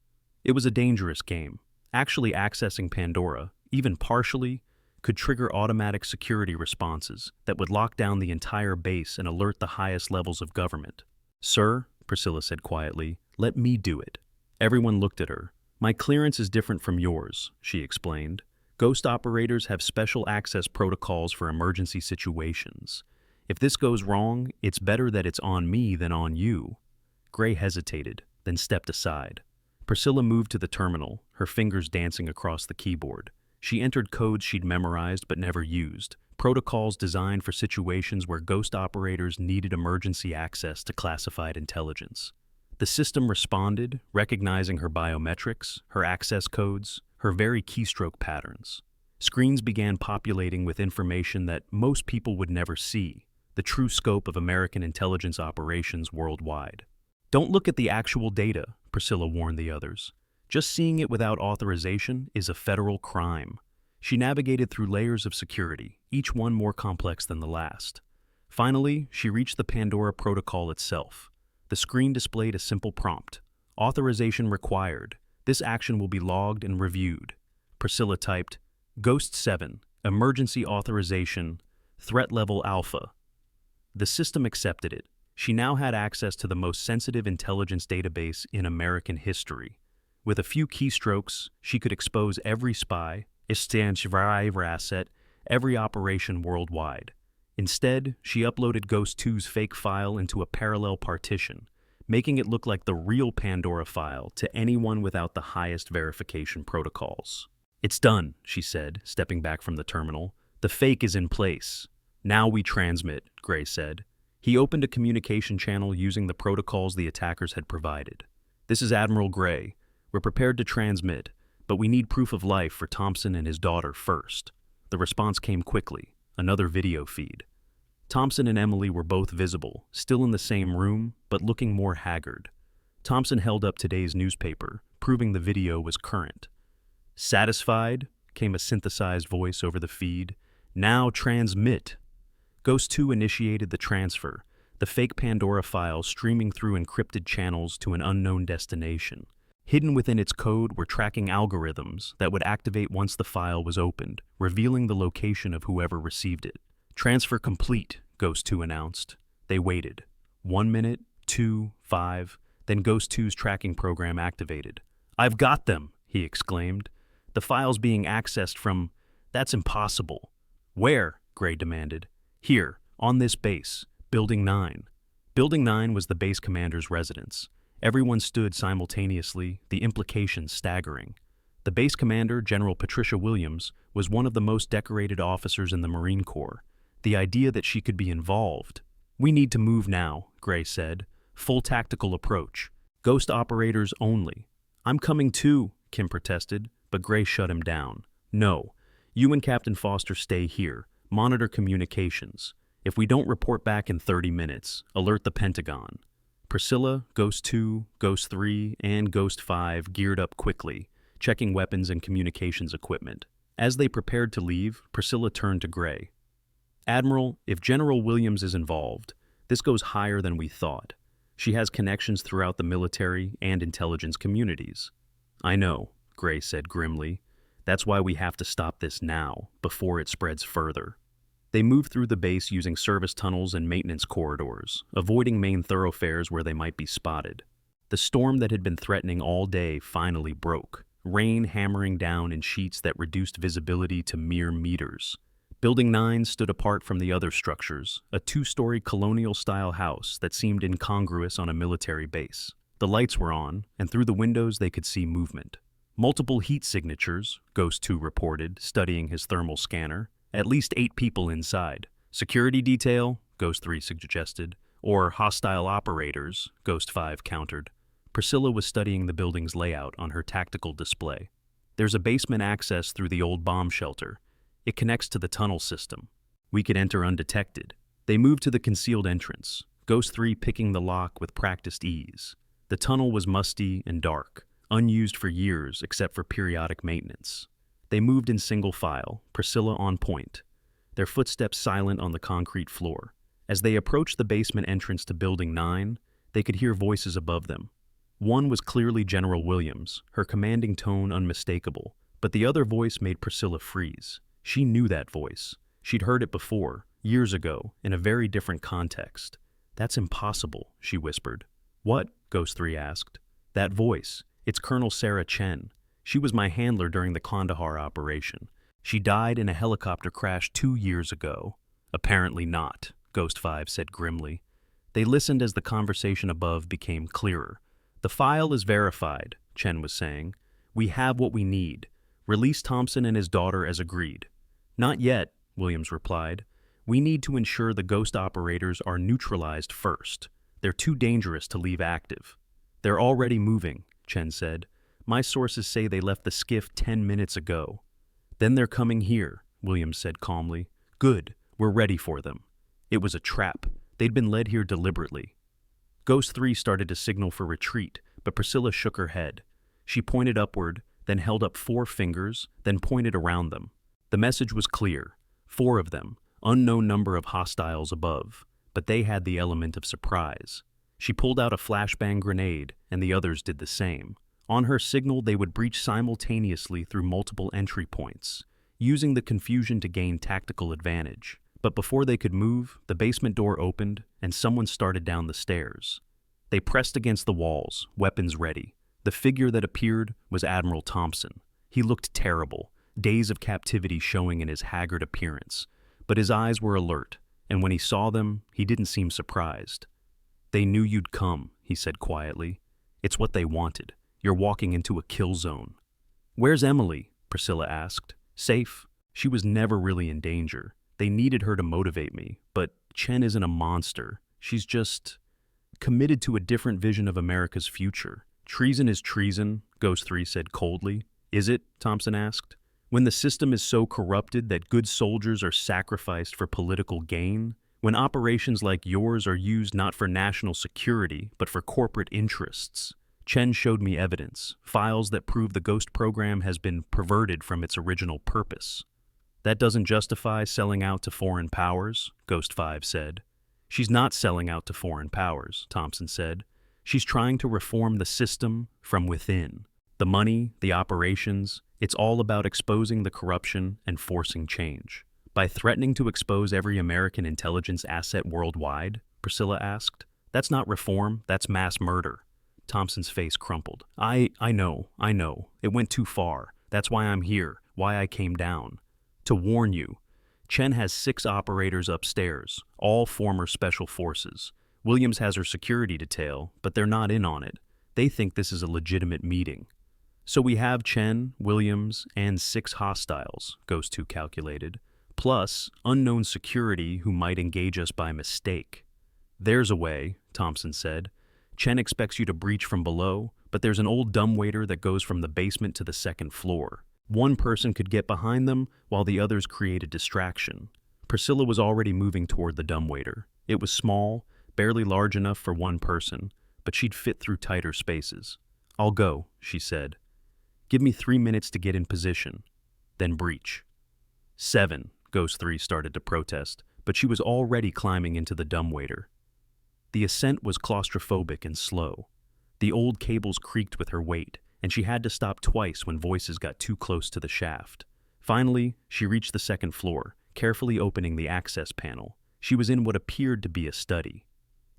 [SPEAKER 1] It was a dangerous game. Actually accessing Pandora, even partially, could trigger automatic security responses that would lock down the entire base and alert the highest levels of government. "Sir," Priscilla said quietly, "let me do it." Everyone looked at her. "My clearance is different from yours," she explained. "Ghost operators have special access protocols for emergency situations. If this goes wrong, it's better that it's on me than on you." Gray hesitated, then stepped aside. Priscilla moved to the terminal, her fingers dancing across the keyboard. She entered codes she'd memorized but never used, protocols designed for situations where ghost operators needed emergency access to classified intelligence. The system responded, recognizing her biometrics, her access codes, her very keystroke patterns. Screens began populating with information that most people would never see, the true scope of American intelligence operations worldwide. "Don't look at the actual data," Priscilla warned the others. "Just seeing it without authorization is a federal crime." She navigated through layers of security, each one more complex than the last. Finally, she reached the Pandora protocol itself. The screen displayed a simple prompt: "Authorization required. This action will be logged and reviewed." Priscilla typed, "Ghost 7, emergency authorization, threat level alpha." The system accepted it. She now had access to the most sensitive intelligence database in American history. With a few keystrokes, she could expose every spy, asset, every operation worldwide. Instead, she uploaded Ghost 2's fake file into a parallel partition, making it look like the real Pandora File to anyone without the highest verification protocols. "It's done," she said, stepping back from the terminal. "The fake is in place. Now we transmit," Gray said. He opened a communication channel using the protocols the attackers had provided. "This is Admiral Gray. We're prepared to transmit, but we need proof of life for Thompson and his daughter first." The response came quickly, another video feed. Thompson and Emily were both visible, still in the same room, but looking more haggard. Thompson held up today's newspaper, proving the video was current. "Satisfied?" came a synthesized voice over the feed. "Now transmit." Ghost 2 initiated the transfer, the fake Pandora file streaming through encrypted channels to an unknown destination. Hidden within its code were tracking algorithms that would activate once the file was opened, revealing the location of whoever received it. "Transfer complete," Ghost 2 announced. They waited. 1 minute, 2, 5, then Ghost 2's tracking program activated. "I've got them," he exclaimed. "The file's being accessed from... That's impossible." "Where?" Gray demanded. "Here, on this base, Building 9. Building 9 was the base commander's residence. Everyone stood simultaneously, the implications staggering. The base commander, General Patricia Williams, was one of the most decorated officers in the Marine Corps. The idea that she could be involved. "We need to move now," Gray said. "Full tactical approach. Ghost operators only." "I'm coming too," Kim protested, but Gray shut him down. "No. You and Captain Foster stay here. Monitor communications. If we don't report back in 30 minutes, alert the Pentagon." Priscilla, Ghost 2, Ghost 3, and Ghost 5 geared up quickly, checking weapons and communications equipment. As they prepared to leave, Priscilla turned to Gray. "Admiral, if General Williams is involved, this goes higher than we thought. She has connections throughout the military and intelligence communities." "I know," Gray said grimly. "That's why we have to stop this now, before it spreads further." They moved through the base using service tunnels and maintenance corridors, avoiding main thoroughfares where they might be spotted. The storm that had been threatening all day finally broke, rain hammering down in sheets that reduced visibility to mere meters. Building 9 stood apart from the other structures, a 2-story colonial-style house that seemed incongruous on a military base. The lights were on, and through the windows they could see movement. "Multiple heat signatures," Ghost 2 reported, studying his thermal scanner. "At least 8 people inside." "Security detail," Ghost 3 suggested. "Or hostile operators," Ghost 5 countered. Priscilla was studying the building's layout on her tactical display. "There's a basement access through the old bomb shelter. It connects to the tunnel system. We could enter undetected." They moved to the concealed entrance, Ghost 3 picking the lock with practiced ease. The tunnel was musty and dark, unused for years except for periodic maintenance. They moved in single file, Priscilla on point, their footsteps silent on the concrete floor. As they approached the basement entrance to Building 9, they could hear voices above them. One was clearly General Williams, her commanding tone unmistakable, but the other voice made Priscilla freeze. She knew that voice. She'd heard it before, years ago, in a very different context. "That's impossible," she whispered. "What?" Ghost 3 asked. "That voice. It's Colonel Sarah Chen. She was my handler during the Kandahar operation. She died in a helicopter crash 2 years ago." "Apparently not," Ghost 5 said grimly. They listened as the conversation above became clearer. "The file is verified," Chen was saying. "We have what we need. Release Thompson and his daughter as agreed." "Not yet," Williams replied. "We need to ensure the ghost operators are neutralized first. They're too dangerous to leave active." "They're already moving," Chen said. "My sources say they left the skiff 10 minutes ago." "Then they're coming here," Williams said calmly. "Good, we're ready for them." It was a trap. They'd been led here deliberately. Ghost 3 started to signal for retreat, but Priscilla shook her head. She pointed upward, then held up 4 fingers, then pointed around them. The message was clear. 4 of them, unknown number of hostiles above, but they had the element of surprise. She pulled out a flashbang grenade, and the others did the same. On her signal, they would breach simultaneously through multiple entry points, using the confusion to gain tactical advantage. But before they could move, the basement door opened, and someone started down the stairs. They pressed against the walls, weapons ready. The figure that appeared was Admiral Thompson. He looked terrible, days of captivity showing in his haggard appearance. But his eyes were alert, and when he saw them, he didn't seem surprised. "They knew you'd come," he said quietly. "It's what they wanted. You're walking into a kill zone." "Where's Emily?" Priscilla asked. "Safe. She was never really in danger. They needed her to motivate me, but Chen isn't a monster. She's just committed to a different vision of America's future." "Treason is treason," Ghost 3 said coldly. "Is it?" Thompson asked. "When the system is so corrupted that good soldiers are sacrificed for political gain? When operations like yours are used not for national security, but for corporate interests?" Chen showed me evidence, files that prove the Ghost program has been perverted from its original purpose. "That doesn't justify selling out to foreign powers," Ghost 5 said. "She's not selling out to foreign powers," Thompson said. "She's trying to reform the system from within. The money, the operations, it's all about exposing the corruption and forcing change." "By threatening to expose every American intelligence asset worldwide?" Priscilla asked. "That's not reform, that's mass murder." Thompson's face crumpled. I know. It went too far. That's why I'm here, why I came down. To warn you. Chen has 6 operators upstairs, all former special forces. Williams has her security detail, but they're not in on it. They think this is a legitimate meeting. "So we have Chen, Williams, and 6 hostiles," Ghost 2 calculated, plus unknown security who might engage us by mistake. "There's a way," Thompson said. "Chen expects you to breach from below, but there's an old dumbwaiter that goes from the basement to the 2nd floor. One person could get behind them while the others create a distraction." Priscilla was already moving toward the dumbwaiter. It was small, barely large enough for one person, but she'd fit through tighter spaces. "I'll go," she said. "Give me 3 minutes to get in position, then breach." 7, Ghost 3 started to protest, but she was already climbing into the dumbwaiter. The ascent was claustrophobic and slow. The old cables creaked with her weight, and she had to stop twice when voices got too close to the shaft. Finally, she reached the 2nd floor, carefully opening the access panel. She was in what appeared to be a study.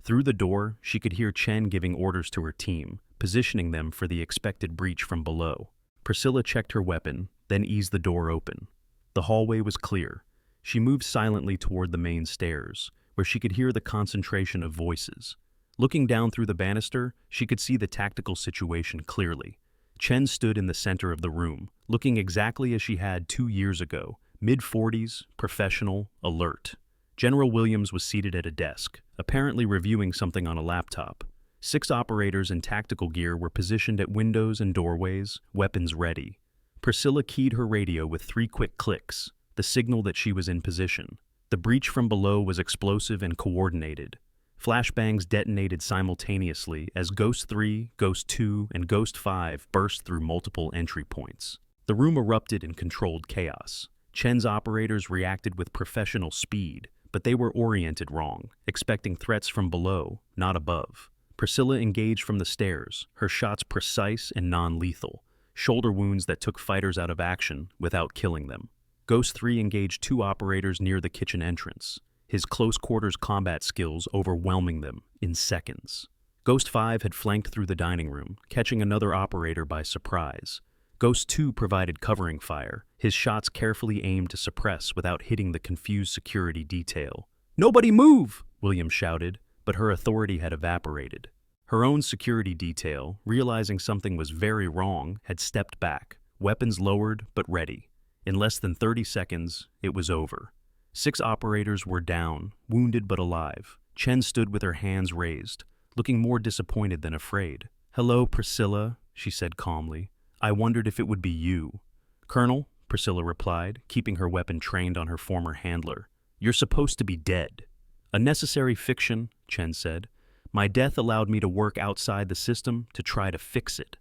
[SPEAKER 1] Through the door, she could hear Chen giving orders to her team, positioning them for the expected breach from below. Priscilla checked her weapon, then eased the door open. The hallway was clear. She moved silently toward the main stairs, where she could hear the concentration of voices. Looking down through the banister, she could see the tactical situation clearly. Chen stood in the center of the room, looking exactly as she had 2 years ago, mid-40s, professional, alert. General Williams was seated at a desk, apparently reviewing something on a laptop. 6 operators in tactical gear were positioned at windows and doorways, weapons ready. Priscilla keyed her radio with 3 quick clicks, the signal that she was in position. The breach from below was explosive and coordinated. Flashbangs detonated simultaneously as Ghost 3, Ghost 2, and Ghost 5 burst through multiple entry points. The room erupted in controlled chaos. Chen's operators reacted with professional speed, but they were oriented wrong, expecting threats from below, not above. Priscilla engaged from the stairs, her shots precise and non-lethal, shoulder wounds that took fighters out of action without killing them. Ghost 3 engaged 2 operators near the kitchen entrance, his close-quarters combat skills overwhelming them in seconds. Ghost 5 had flanked through the dining room, catching another operator by surprise. Ghost 2 provided covering fire, his shots carefully aimed to suppress without hitting the confused security detail. "Nobody move!" Williams shouted, but her authority had evaporated. Her own security detail, realizing something was very wrong, had stepped back, weapons lowered but ready. In less than 30 seconds, it was over. 6 operators were down, wounded but alive. Chen stood with her hands raised, looking more disappointed than afraid. "Hello, Priscilla," she said calmly. "I wondered if it would be you." "Colonel," Priscilla replied, keeping her weapon trained on her former handler. "You're supposed to be dead." "A necessary fiction," Chen said. "My death allowed me to work outside the system to try to fix it."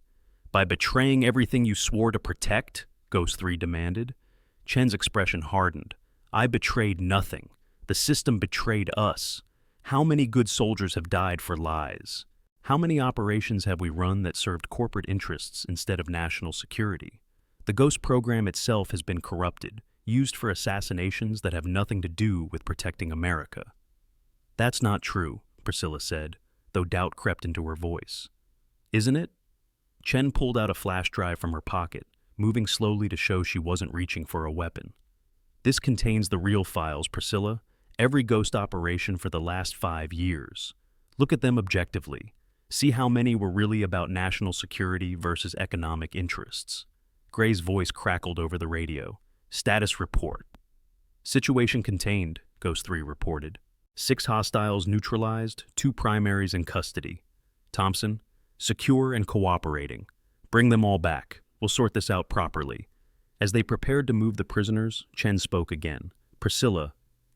[SPEAKER 1] "By betraying everything you swore to protect?" Ghost 3 demanded. Chen's expression hardened. "I betrayed nothing. The system betrayed us. How many good soldiers have died for lies? How many operations have we run that served corporate interests instead of national security? The Ghost program itself has been corrupted, used for assassinations that have nothing to do with protecting America." "That's not true," Priscilla said, though doubt crept into her voice. "Isn't it?" Chen pulled out a flash drive from her pocket, moving slowly to show she wasn't reaching for a weapon. "This contains the real files, Priscilla. Every Ghost operation for the last 5 years. Look at them objectively. See how many were really about national security versus economic interests." Gray's voice crackled over the radio. "Status report." "Situation contained," Ghost 3 reported. 6 hostiles neutralized, 2 primaries in custody. Thompson, secure and cooperating. Bring them all back. We'll sort this out properly. As they prepared to move the prisoners, Chen spoke again. "Priscilla,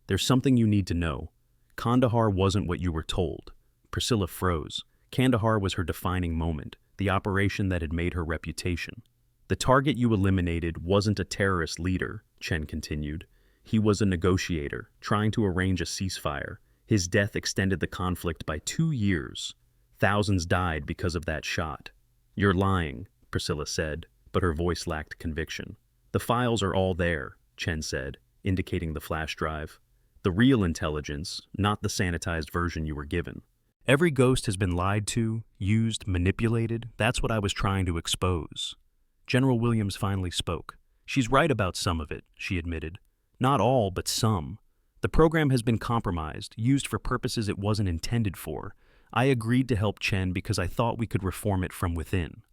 [SPEAKER 1] there's something you need to know. Kandahar wasn't what you were told." Priscilla froze. Kandahar was her defining moment, the operation that had made her reputation. "The target you eliminated wasn't a terrorist leader," Chen continued. "He was a negotiator, trying to arrange a ceasefire. His death extended the conflict by 2 years. Thousands died because of that shot." "You're lying," Priscilla said, but her voice lacked conviction. "The files are all there," Chen said, indicating the flash drive. "The real intelligence, not the sanitized version you were given. Every Ghost has been lied to, used, manipulated. That's what I was trying to expose." General Williams finally spoke. "She's right about some of it," she admitted. "Not all, but some. The program has been compromised, used for purposes it wasn't intended for. I agreed to help Chen because I thought we could reform it from within."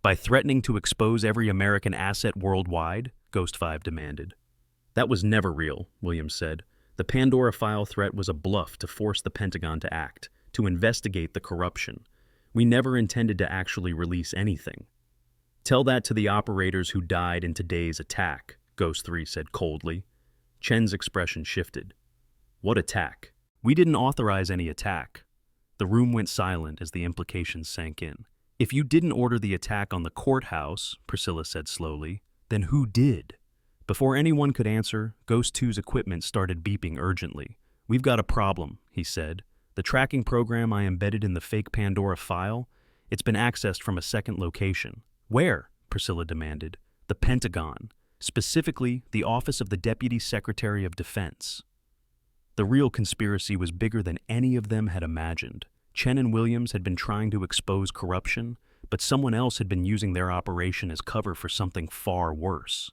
[SPEAKER 1] "By threatening to expose every American asset worldwide?" Ghost 5 demanded. "That was never real," Williams said. "The Pandora File threat was a bluff to force the Pentagon to act, to investigate the corruption. We never intended to actually release anything." "Tell that to the operators who died in today's attack," Ghost 3 said coldly. Chen's expression shifted. "What attack? We didn't authorize any attack." The room went silent as the implications sank in. "If you didn't order the attack on the courthouse," Priscilla said slowly, "then who did?" Before anyone could answer, Ghost 2's equipment started beeping urgently. "We've got a problem," he said. "The tracking program I embedded in the fake Pandora file, it's been accessed from a second location." "Where?" Priscilla demanded. "The Pentagon. Specifically, the office of the Deputy Secretary of Defense." The real conspiracy was bigger than any of them had imagined. Chen and Williams had been trying to expose corruption, but someone else had been using their operation as cover for something far worse.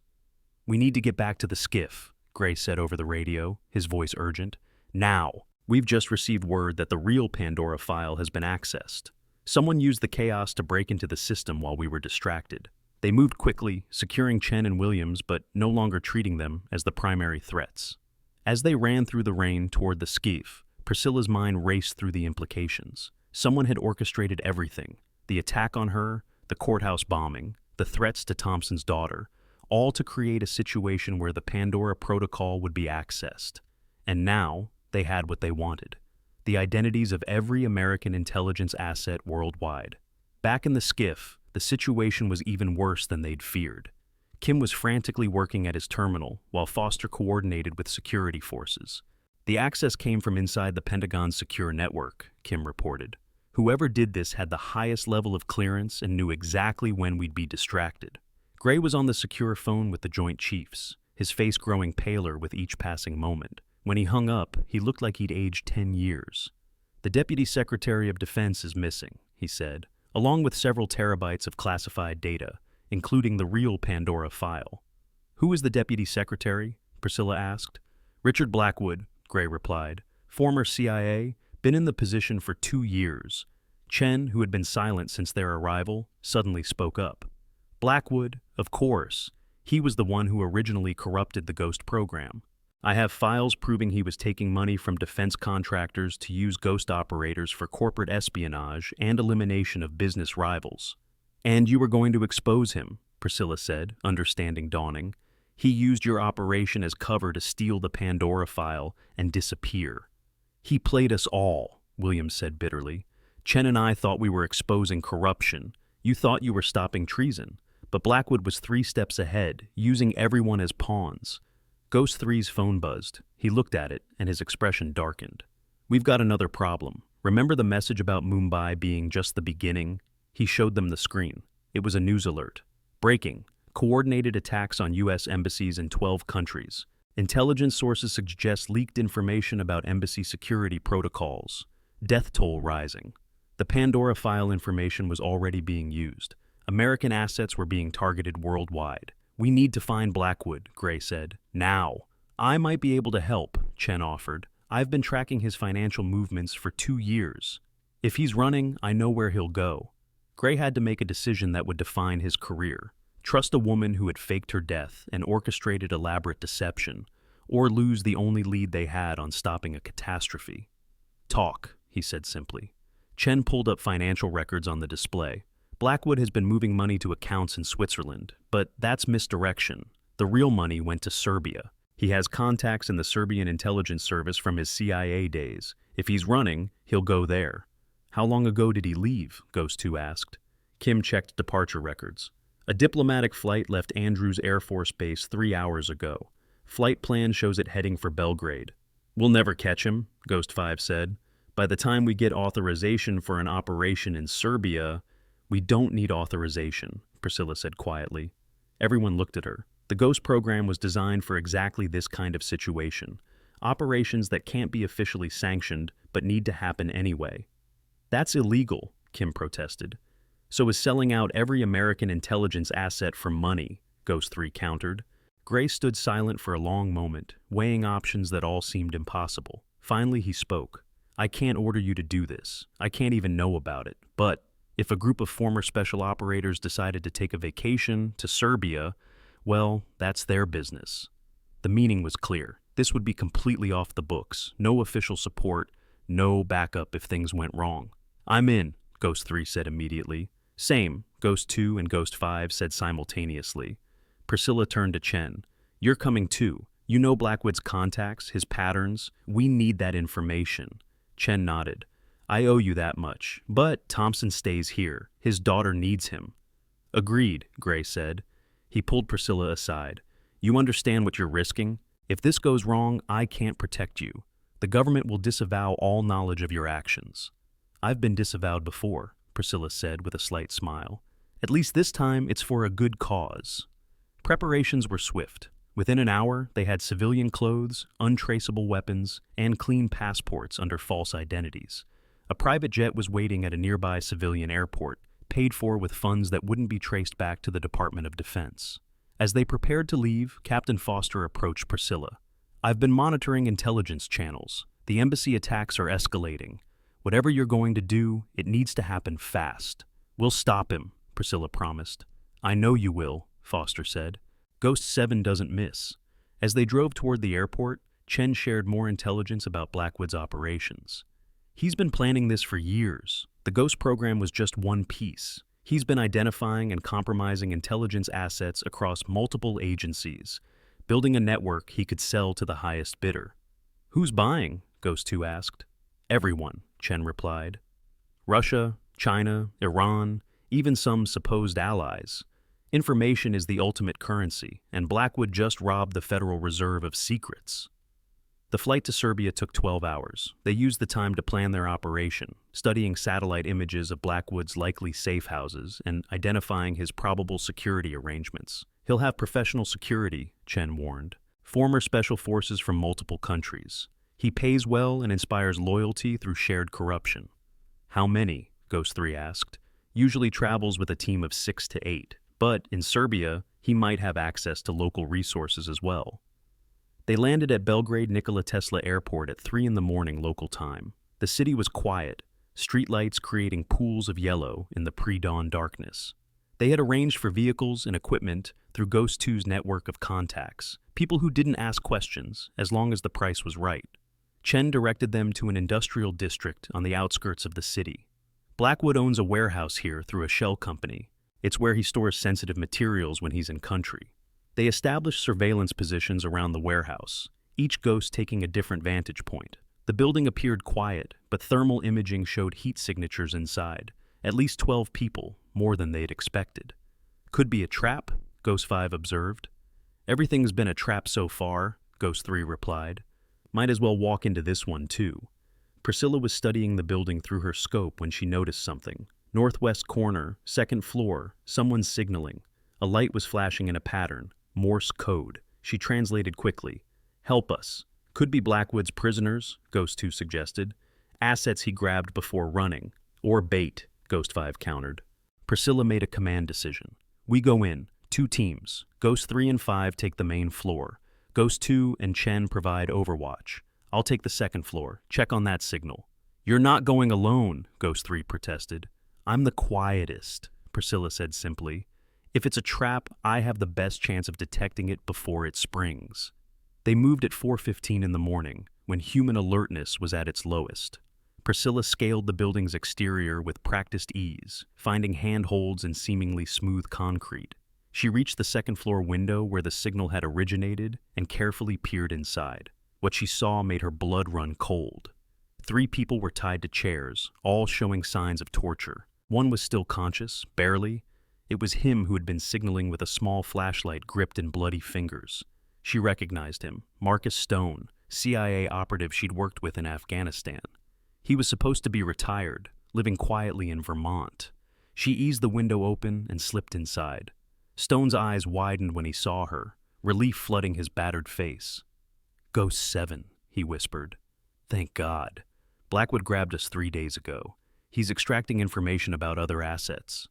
[SPEAKER 1] "We need to get back to the skiff," Gray said over the radio, his voice urgent. "Now! We've just received word that the real Pandora file has been accessed. Someone used the chaos to break into the system while we were distracted." They moved quickly, securing Chen and Williams, but no longer treating them as the primary threats. As they ran through the rain toward the skiff, Priscilla's mind raced through the implications. Someone had orchestrated everything: the attack on her, the courthouse bombing, the threats to Thompson's daughter, all to create a situation where the Pandora protocol would be accessed. And now, they had what they wanted: the identities of every American intelligence asset worldwide. Back in the skiff, the situation was even worse than they'd feared. Kim was frantically working at his terminal, while Foster coordinated with security forces. "The access came from inside the Pentagon's secure network," Kim reported. "Whoever did this had the highest level of clearance and knew exactly when we'd be distracted." Gray was on the secure phone with the Joint Chiefs, his face growing paler with each passing moment. When he hung up, he looked like he'd aged 10 years. "The Deputy Secretary of Defense is missing," he said, "along with several terabytes of classified data, including the real Pandora file." "Who is the Deputy Secretary?" Priscilla asked. "Richard Blackwood," Gray replied. "Former CIA, Been in the position for 2 years. Chen, who had been silent since their arrival, suddenly spoke up. Blackwood, of course. He was the one who originally corrupted the Ghost program. I have files proving he was taking money from defense contractors to use Ghost operators for corporate espionage and elimination of business rivals. And you were going to expose him, Priscilla said, understanding dawning. He used your operation as cover to steal the Pandora File and disappear. He played us all, Williams said bitterly. Chen and I thought we were exposing corruption. You thought you were stopping treason. But Blackwood was 3 steps ahead, using everyone as pawns. Ghost 3's phone buzzed. He looked at it, and his expression darkened. We've got another problem. Remember the message about Mumbai being just the beginning? He showed them the screen. It was a news alert. Breaking. Coordinated attacks on U.S. embassies in 12 countries. Intelligence sources suggest leaked information about embassy security protocols. Death toll rising. The Pandora File information was already being used. American assets were being targeted worldwide. We need to find Blackwood, Gray said. Now. I might be able to help, Chen offered. I've been tracking his financial movements for 2 years. If he's running, I know where he'll go. Gray had to make a decision that would define his career. Trust a woman who had faked her death and orchestrated elaborate deception, or lose the only lead they had on stopping a catastrophe. Talk, he said simply. Chen pulled up financial records on the display. Blackwood has been moving money to accounts in Switzerland, but that's misdirection. The real money went to Serbia. He has contacts in the Serbian intelligence service from his CIA days. If he's running, he'll go there. How long ago did he leave? Ghost 2 asked. Kim checked departure records. A diplomatic flight left Andrews Air Force Base 3 hours ago. Flight plan shows it heading for Belgrade. We'll never catch him, Ghost 5 said. By the time we get authorization for an operation in Serbia... We don't need authorization, Priscilla said quietly. Everyone looked at her. The Ghost program was designed for exactly this kind of situation. Operations that can't be officially sanctioned, but need to happen anyway. That's illegal, Kim protested. So is selling out every American intelligence asset for money, Ghost 3 countered. Gray stood silent for a long moment, weighing options that all seemed impossible. Finally he spoke. I can't order you to do this. I can't even know about it, but... If a group of former special operators decided to take a vacation to Serbia, well, that's their business. The meaning was clear. This would be completely off the books. No official support, no backup if things went wrong. I'm in, Ghost 3 said immediately. Same, Ghost 2 and Ghost 5 said simultaneously. Priscilla turned to Chen. You're coming too. You know Blackwood's contacts, his patterns. We need that information. Chen nodded. I owe you that much, but Thompson stays here. His daughter needs him. Agreed, Gray said. He pulled Priscilla aside. You understand what you're risking? If this goes wrong, I can't protect you. The government will disavow all knowledge of your actions. I've been disavowed before, Priscilla said with a slight smile. At least this time it's for a good cause. Preparations were swift. Within an hour, they had civilian clothes, untraceable weapons, and clean passports under false identities. A private jet was waiting at a nearby civilian airport, paid for with funds that wouldn't be traced back to the Department of Defense. As they prepared to leave, Captain Foster approached Priscilla. I've been monitoring intelligence channels. The embassy attacks are escalating. Whatever you're going to do, it needs to happen fast. We'll stop him, Priscilla promised. I know you will, Foster said. Ghost 7 doesn't miss. As they drove toward the airport, Chen shared more intelligence about Blackwood's operations. He's been planning this for years. The Ghost program was just one piece. He's been identifying and compromising intelligence assets across multiple agencies, building a network he could sell to the highest bidder. Who's buying? Ghost 2 asked. Everyone, Chen replied. Russia, China, Iran, even some supposed allies. Information is the ultimate currency, and Blackwood just robbed the Federal Reserve of secrets. The flight to Serbia took 12 hours. They used the time to plan their operation, studying satellite images of Blackwood's likely safe houses and identifying his probable security arrangements. He'll have professional security, Chen warned. Former special forces from multiple countries. He pays well and inspires loyalty through shared corruption. How many? Ghost 3 asked. Usually travels with a team of 6 to 8, but in Serbia, he might have access to local resources as well. They landed at Belgrade Nikola Tesla Airport at 3 in the morning local time. The city was quiet, streetlights creating pools of yellow in the pre-dawn darkness. They had arranged for vehicles and equipment through Ghost 2's network of contacts, people who didn't ask questions as long as the price was right. Chen directed them to an industrial district on the outskirts of the city. Blackwood owns a warehouse here through a shell company. It's where he stores sensitive materials when he's in country. They established surveillance positions around the warehouse, each ghost taking a different vantage point. The building appeared quiet, but thermal imaging showed heat signatures inside. At least 12 people, more than they'd expected. Could be a trap, Ghost 5 observed. Everything's been a trap so far, Ghost 3 replied. Might as well walk into this one too. Priscilla was studying the building through her scope when she noticed something. Northwest corner, second floor, someone's signaling. A light was flashing in a pattern, Morse code. She translated quickly. Help us. Could be Blackwood's prisoners, Ghost 2 suggested. Assets he grabbed before running. Or bait, Ghost 5 countered. Priscilla made a command decision. We go in, 2 teams. Ghost 3 and 5 take the main floor. Ghost 2 and Chen provide overwatch. I'll take the second floor. Check on that signal. You're not going alone, Ghost 3 protested. I'm the quietest, Priscilla said simply. If it's a trap, I have the best chance of detecting it before it springs. They moved at 4:15 in the morning, when human alertness was at its lowest. Priscilla scaled the building's exterior with practiced ease, finding handholds in seemingly smooth concrete. She reached the second-floor window where the signal had originated and carefully peered inside. What she saw made her blood run cold. 3 people were tied to chairs, all showing signs of torture. One was still conscious, barely. It was him who had been signaling with a small flashlight gripped in bloody fingers. She recognized him, Marcus Stone, CIA operative she'd worked with in Afghanistan. He was supposed to be retired, living quietly in Vermont. She eased the window open and slipped inside. Stone's eyes widened when he saw her, relief flooding his battered face. Ghost 7, he whispered. Thank God. Blackwood grabbed us 3 days ago. He's extracting information about other assets.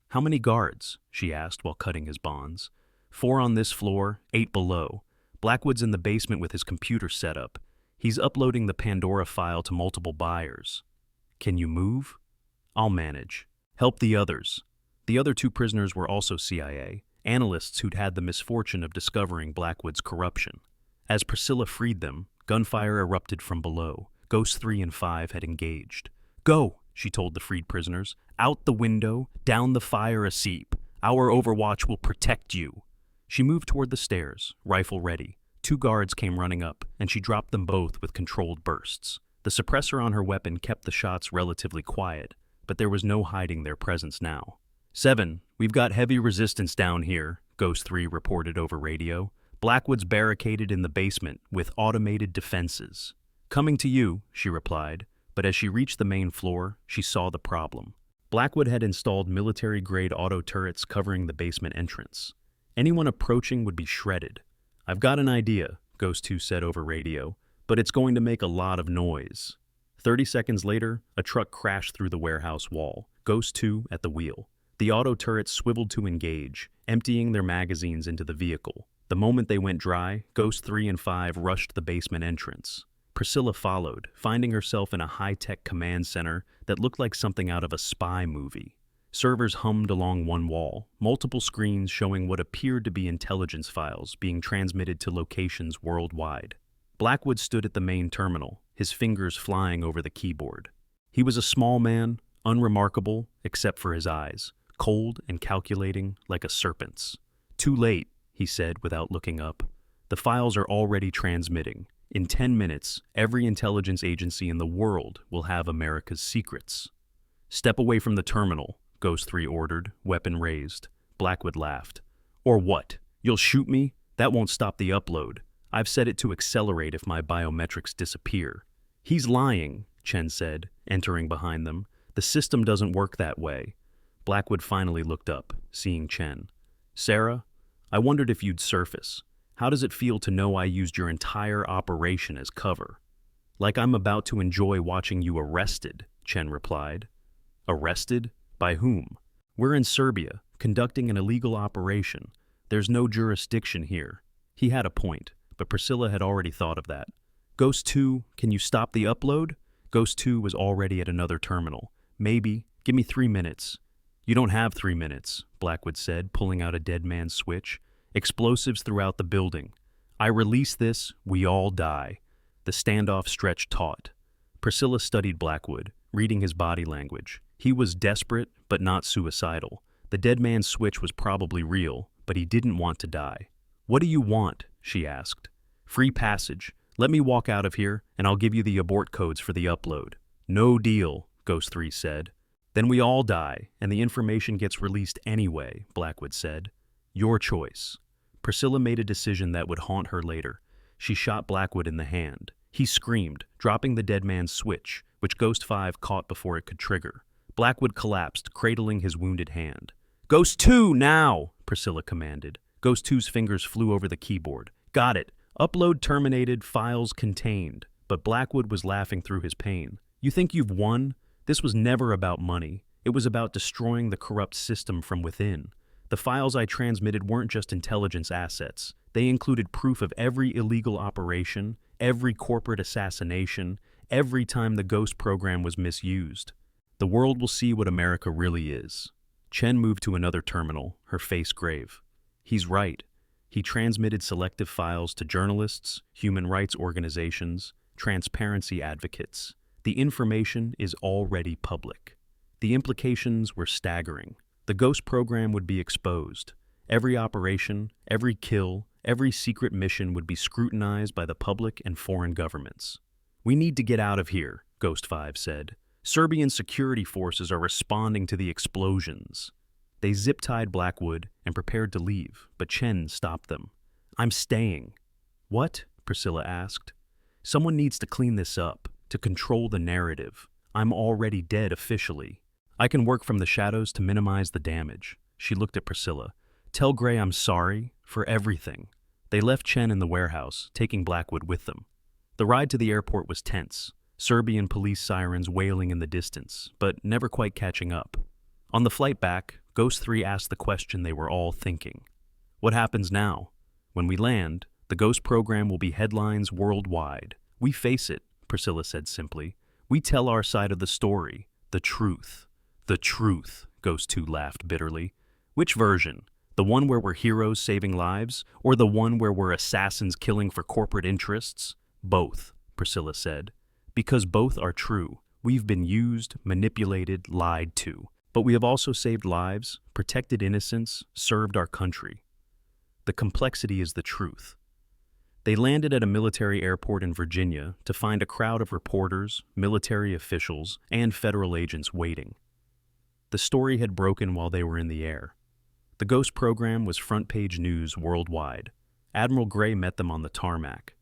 [SPEAKER 1] How many guards? She asked while cutting his bonds. 4 on this floor, 8 below. Blackwood's in the basement with his computer set up. He's uploading the Pandora File to multiple buyers. Can you move? I'll manage. Help the others. The other 2 prisoners were also CIA, analysts who'd had the misfortune of discovering Blackwood's corruption. As Priscilla freed them, gunfire erupted from below. Ghosts 3 and 5 had engaged. Go, she told the freed prisoners. Out the window, down the fire asleep. Our overwatch will protect you. She moved toward the stairs, rifle ready. 2 guards came running up, and she dropped them both with controlled bursts. The suppressor on her weapon kept the shots relatively quiet, but there was no hiding their presence now. 7, we've got heavy resistance down here, Ghost 3 reported over radio. Blackwood's barricaded in the basement with automated defenses. Coming to you, she replied, but as she reached the main floor, she saw the problem. Blackwood had installed military-grade auto turrets covering the basement entrance. Anyone approaching would be shredded. I've got an idea, Ghost 2 said over radio, but it's going to make a lot of noise. 30 seconds later, a truck crashed through the warehouse wall, Ghost 2 at the wheel. The auto turrets swiveled to engage, emptying their magazines into the vehicle. The moment they went dry, Ghost 3 and 5 rushed the basement entrance. Priscilla followed, finding herself in a high-tech command center that looked like something out of a spy movie. Servers hummed along one wall, multiple screens showing what appeared to be intelligence files being transmitted to locations worldwide. Blackwood stood at the main terminal, his fingers flying over the keyboard. He was a small man, unremarkable except for his eyes, cold and calculating like a serpent's. Too late, he said without looking up. The files are already transmitting. In 10 minutes, every intelligence agency in the world will have America's secrets. Step away from the terminal, Ghost 3 ordered, weapon raised. Blackwood laughed. Or what? You'll shoot me? That won't stop the upload. I've set it to accelerate if my biometrics disappear. He's lying, Chen said, entering behind them. The system doesn't work that way. Blackwood finally looked up, seeing Chen. Sarah, I wondered if you'd surface. How does it feel to know I used your entire operation as cover? Like I'm about to enjoy watching you arrested, Chen replied. Arrested? By whom? We're in Serbia, conducting an illegal operation. There's no jurisdiction here. He had a point, but Priscilla had already thought of that. Ghost 2, can you stop the upload? Ghost 2 was already at another terminal. Maybe. Give me 3 minutes. You don't have 3 minutes, Blackwood said, pulling out a dead man's switch. Explosives throughout the building. I release this, we all die. The standoff stretched taut. Priscilla studied Blackwood, reading his body language. He was desperate, but not suicidal. The dead man's switch was probably real, but he didn't want to die. What do you want? She asked. Free passage. Let me walk out of here, and I'll give you the abort codes for the upload. No deal, Ghost 3 said. Then we all die, and the information gets released anyway, Blackwood said. Your choice. Priscilla made a decision that would haunt her later. She shot Blackwood in the hand. He screamed, dropping the dead man's switch, which Ghost 5 caught before it could trigger. Blackwood collapsed, cradling his wounded hand. Ghost 2, now! Priscilla commanded. Ghost 2's fingers flew over the keyboard. Got it. Upload terminated, files contained. But Blackwood was laughing through his pain. You think you've won? This was never about money. It was about destroying the corrupt system from within. The files I transmitted weren't just intelligence assets. They included proof of every illegal operation, every corporate assassination, every time the Ghost program was misused. The world will see what America really is. Chen moved to another terminal, her face grave. He's right. He transmitted selective files to journalists, human rights organizations, transparency advocates. The information is already public. The implications were staggering. The Ghost program would be exposed. Every operation, every kill, every secret mission would be scrutinized by the public and foreign governments. We need to get out of here, Ghost 5 said. Serbian security forces are responding to the explosions. They zip-tied Blackwood and prepared to leave, but Chen stopped them. I'm staying. What? Priscilla asked. Someone needs to clean this up, to control the narrative. I'm already dead officially. I can work from the shadows to minimize the damage. She looked at Priscilla. Tell Gray I'm sorry for everything. They left Chen in the warehouse, taking Blackwood with them. The ride to the airport was tense, Serbian police sirens wailing in the distance, but never quite catching up. On the flight back, Ghost 3 asked the question they were all thinking. What happens now? When we land, the Ghost program will be headlines worldwide. We face it, Priscilla said simply. We tell our side of the story, the truth. The truth, Ghost 2 laughed bitterly. Which version? The one where we're heroes saving lives, or the one where we're assassins killing for corporate interests? Both, Priscilla said. Because both are true. We've been used, manipulated, lied to. But we have also saved lives, protected innocence, served our country. The complexity is the truth. They landed at a military airport in Virginia to find a crowd of reporters, military officials, and federal agents waiting. The story had broken while they were in the air. The Ghost program was front-page news worldwide. Admiral Gray met them on the tarmac.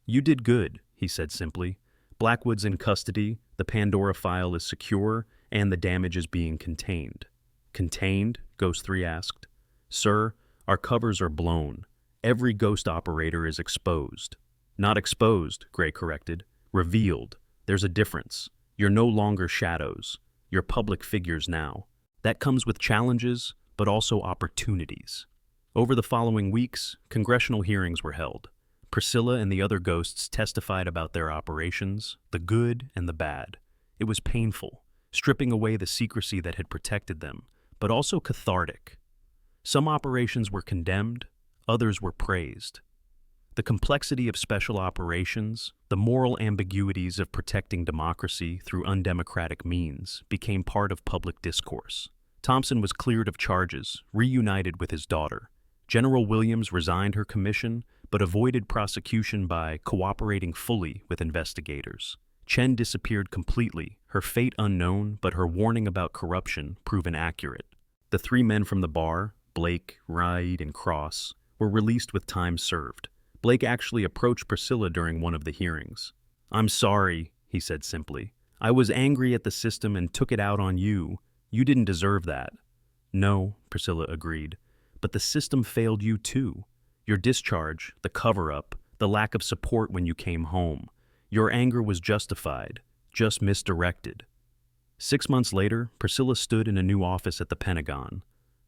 [SPEAKER 1] You did good, he said simply. Blackwood's in custody, the Pandora File is secure, and the damage is being contained. Contained? Ghost 3 asked. Sir, our covers are blown. Every Ghost operator is exposed. Not exposed, Gray corrected. Revealed. There's a difference. You're no longer shadows. You're public figures now. That comes with challenges, but also opportunities. Over the following weeks, congressional hearings were held. Priscilla and the other Ghosts testified about their operations, the good and the bad. It was painful, stripping away the secrecy that had protected them, but also cathartic. Some operations were condemned, others were praised. The complexity of special operations, the moral ambiguities of protecting democracy through undemocratic means became part of public discourse. Thompson was cleared of charges, reunited with his daughter. General Williams resigned her commission, but avoided prosecution by cooperating fully with investigators. Chen disappeared completely, her fate unknown, but her warning about corruption proven accurate. The 3 men from the bar, Blake, Reid, and Cross, were released with time served. Blake actually approached Priscilla during one of the hearings. I'm sorry, he said simply. I was angry at the system and took it out on you. You didn't deserve that. No, Priscilla agreed. But the system failed you too. Your discharge, the cover-up, the lack of support when you came home. Your anger was justified, just misdirected. 6 months later, Priscilla stood in a new office at the Pentagon.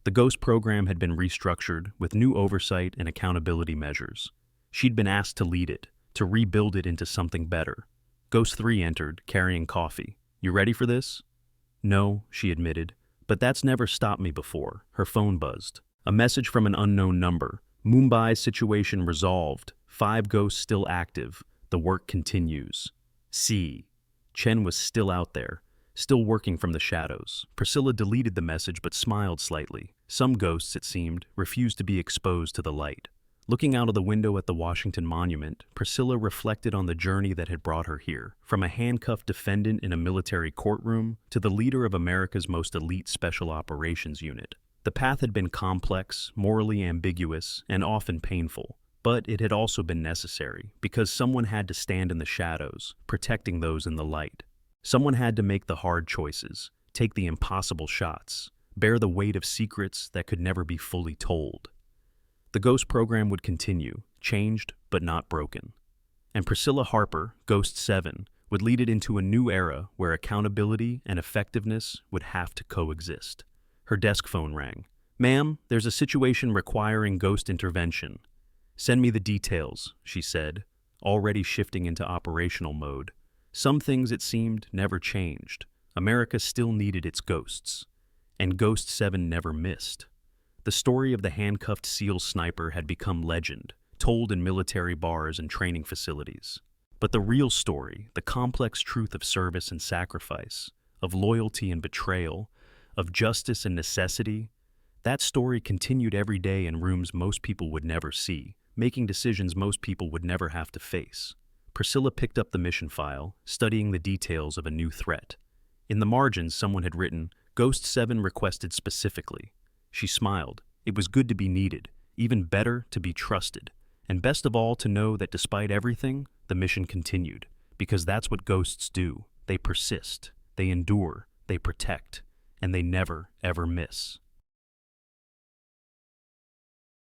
[SPEAKER 1] The Ghost program had been restructured with new oversight and accountability measures. She'd been asked to lead it, to rebuild it into something better. Ghost 3 entered, carrying coffee. "You ready for this?" "No," she admitted, "but that's never stopped me before." Her phone buzzed. A message from an unknown number. "Mumbai situation resolved. 5 ghosts still active. The work continues." See. Chen was still out there, still working from the shadows. Priscilla deleted the message but smiled slightly. Some ghosts, it seemed, refused to be exposed to the light. Looking out of the window at the Washington Monument, Priscilla reflected on the journey that had brought her here. From a handcuffed defendant in a military courtroom to the leader of America's most elite special operations unit. The path had been complex, morally ambiguous, and often painful. But it had also been necessary, because someone had to stand in the shadows, protecting those in the light. Someone had to make the hard choices, take the impossible shots, bear the weight of secrets that could never be fully told. The Ghost program would continue, changed but not broken. And Priscilla Harper, Ghost 7, would lead it into a new era where accountability and effectiveness would have to coexist. Her desk phone rang. "Ma'am, there's a situation requiring Ghost intervention." "Send me the details," she said, already shifting into operational mode. Some things, it seemed, never changed. America still needed its ghosts. And Ghost 7 never missed. The story of the handcuffed SEAL sniper had become legend, told in military bars and training facilities. But the real story, the complex truth of service and sacrifice, of loyalty and betrayal, of justice and necessity, that story continued every day in rooms most people would never see, making decisions most people would never have to face. Priscilla picked up the mission file, studying the details of a new threat. In the margins, someone had written, "Ghost 7 requested specifically." She smiled. It was good to be needed, even better to be trusted, and best of all to know that despite everything, the mission continued, because that's what ghosts do. They persist, they endure, they protect, and they never, ever miss.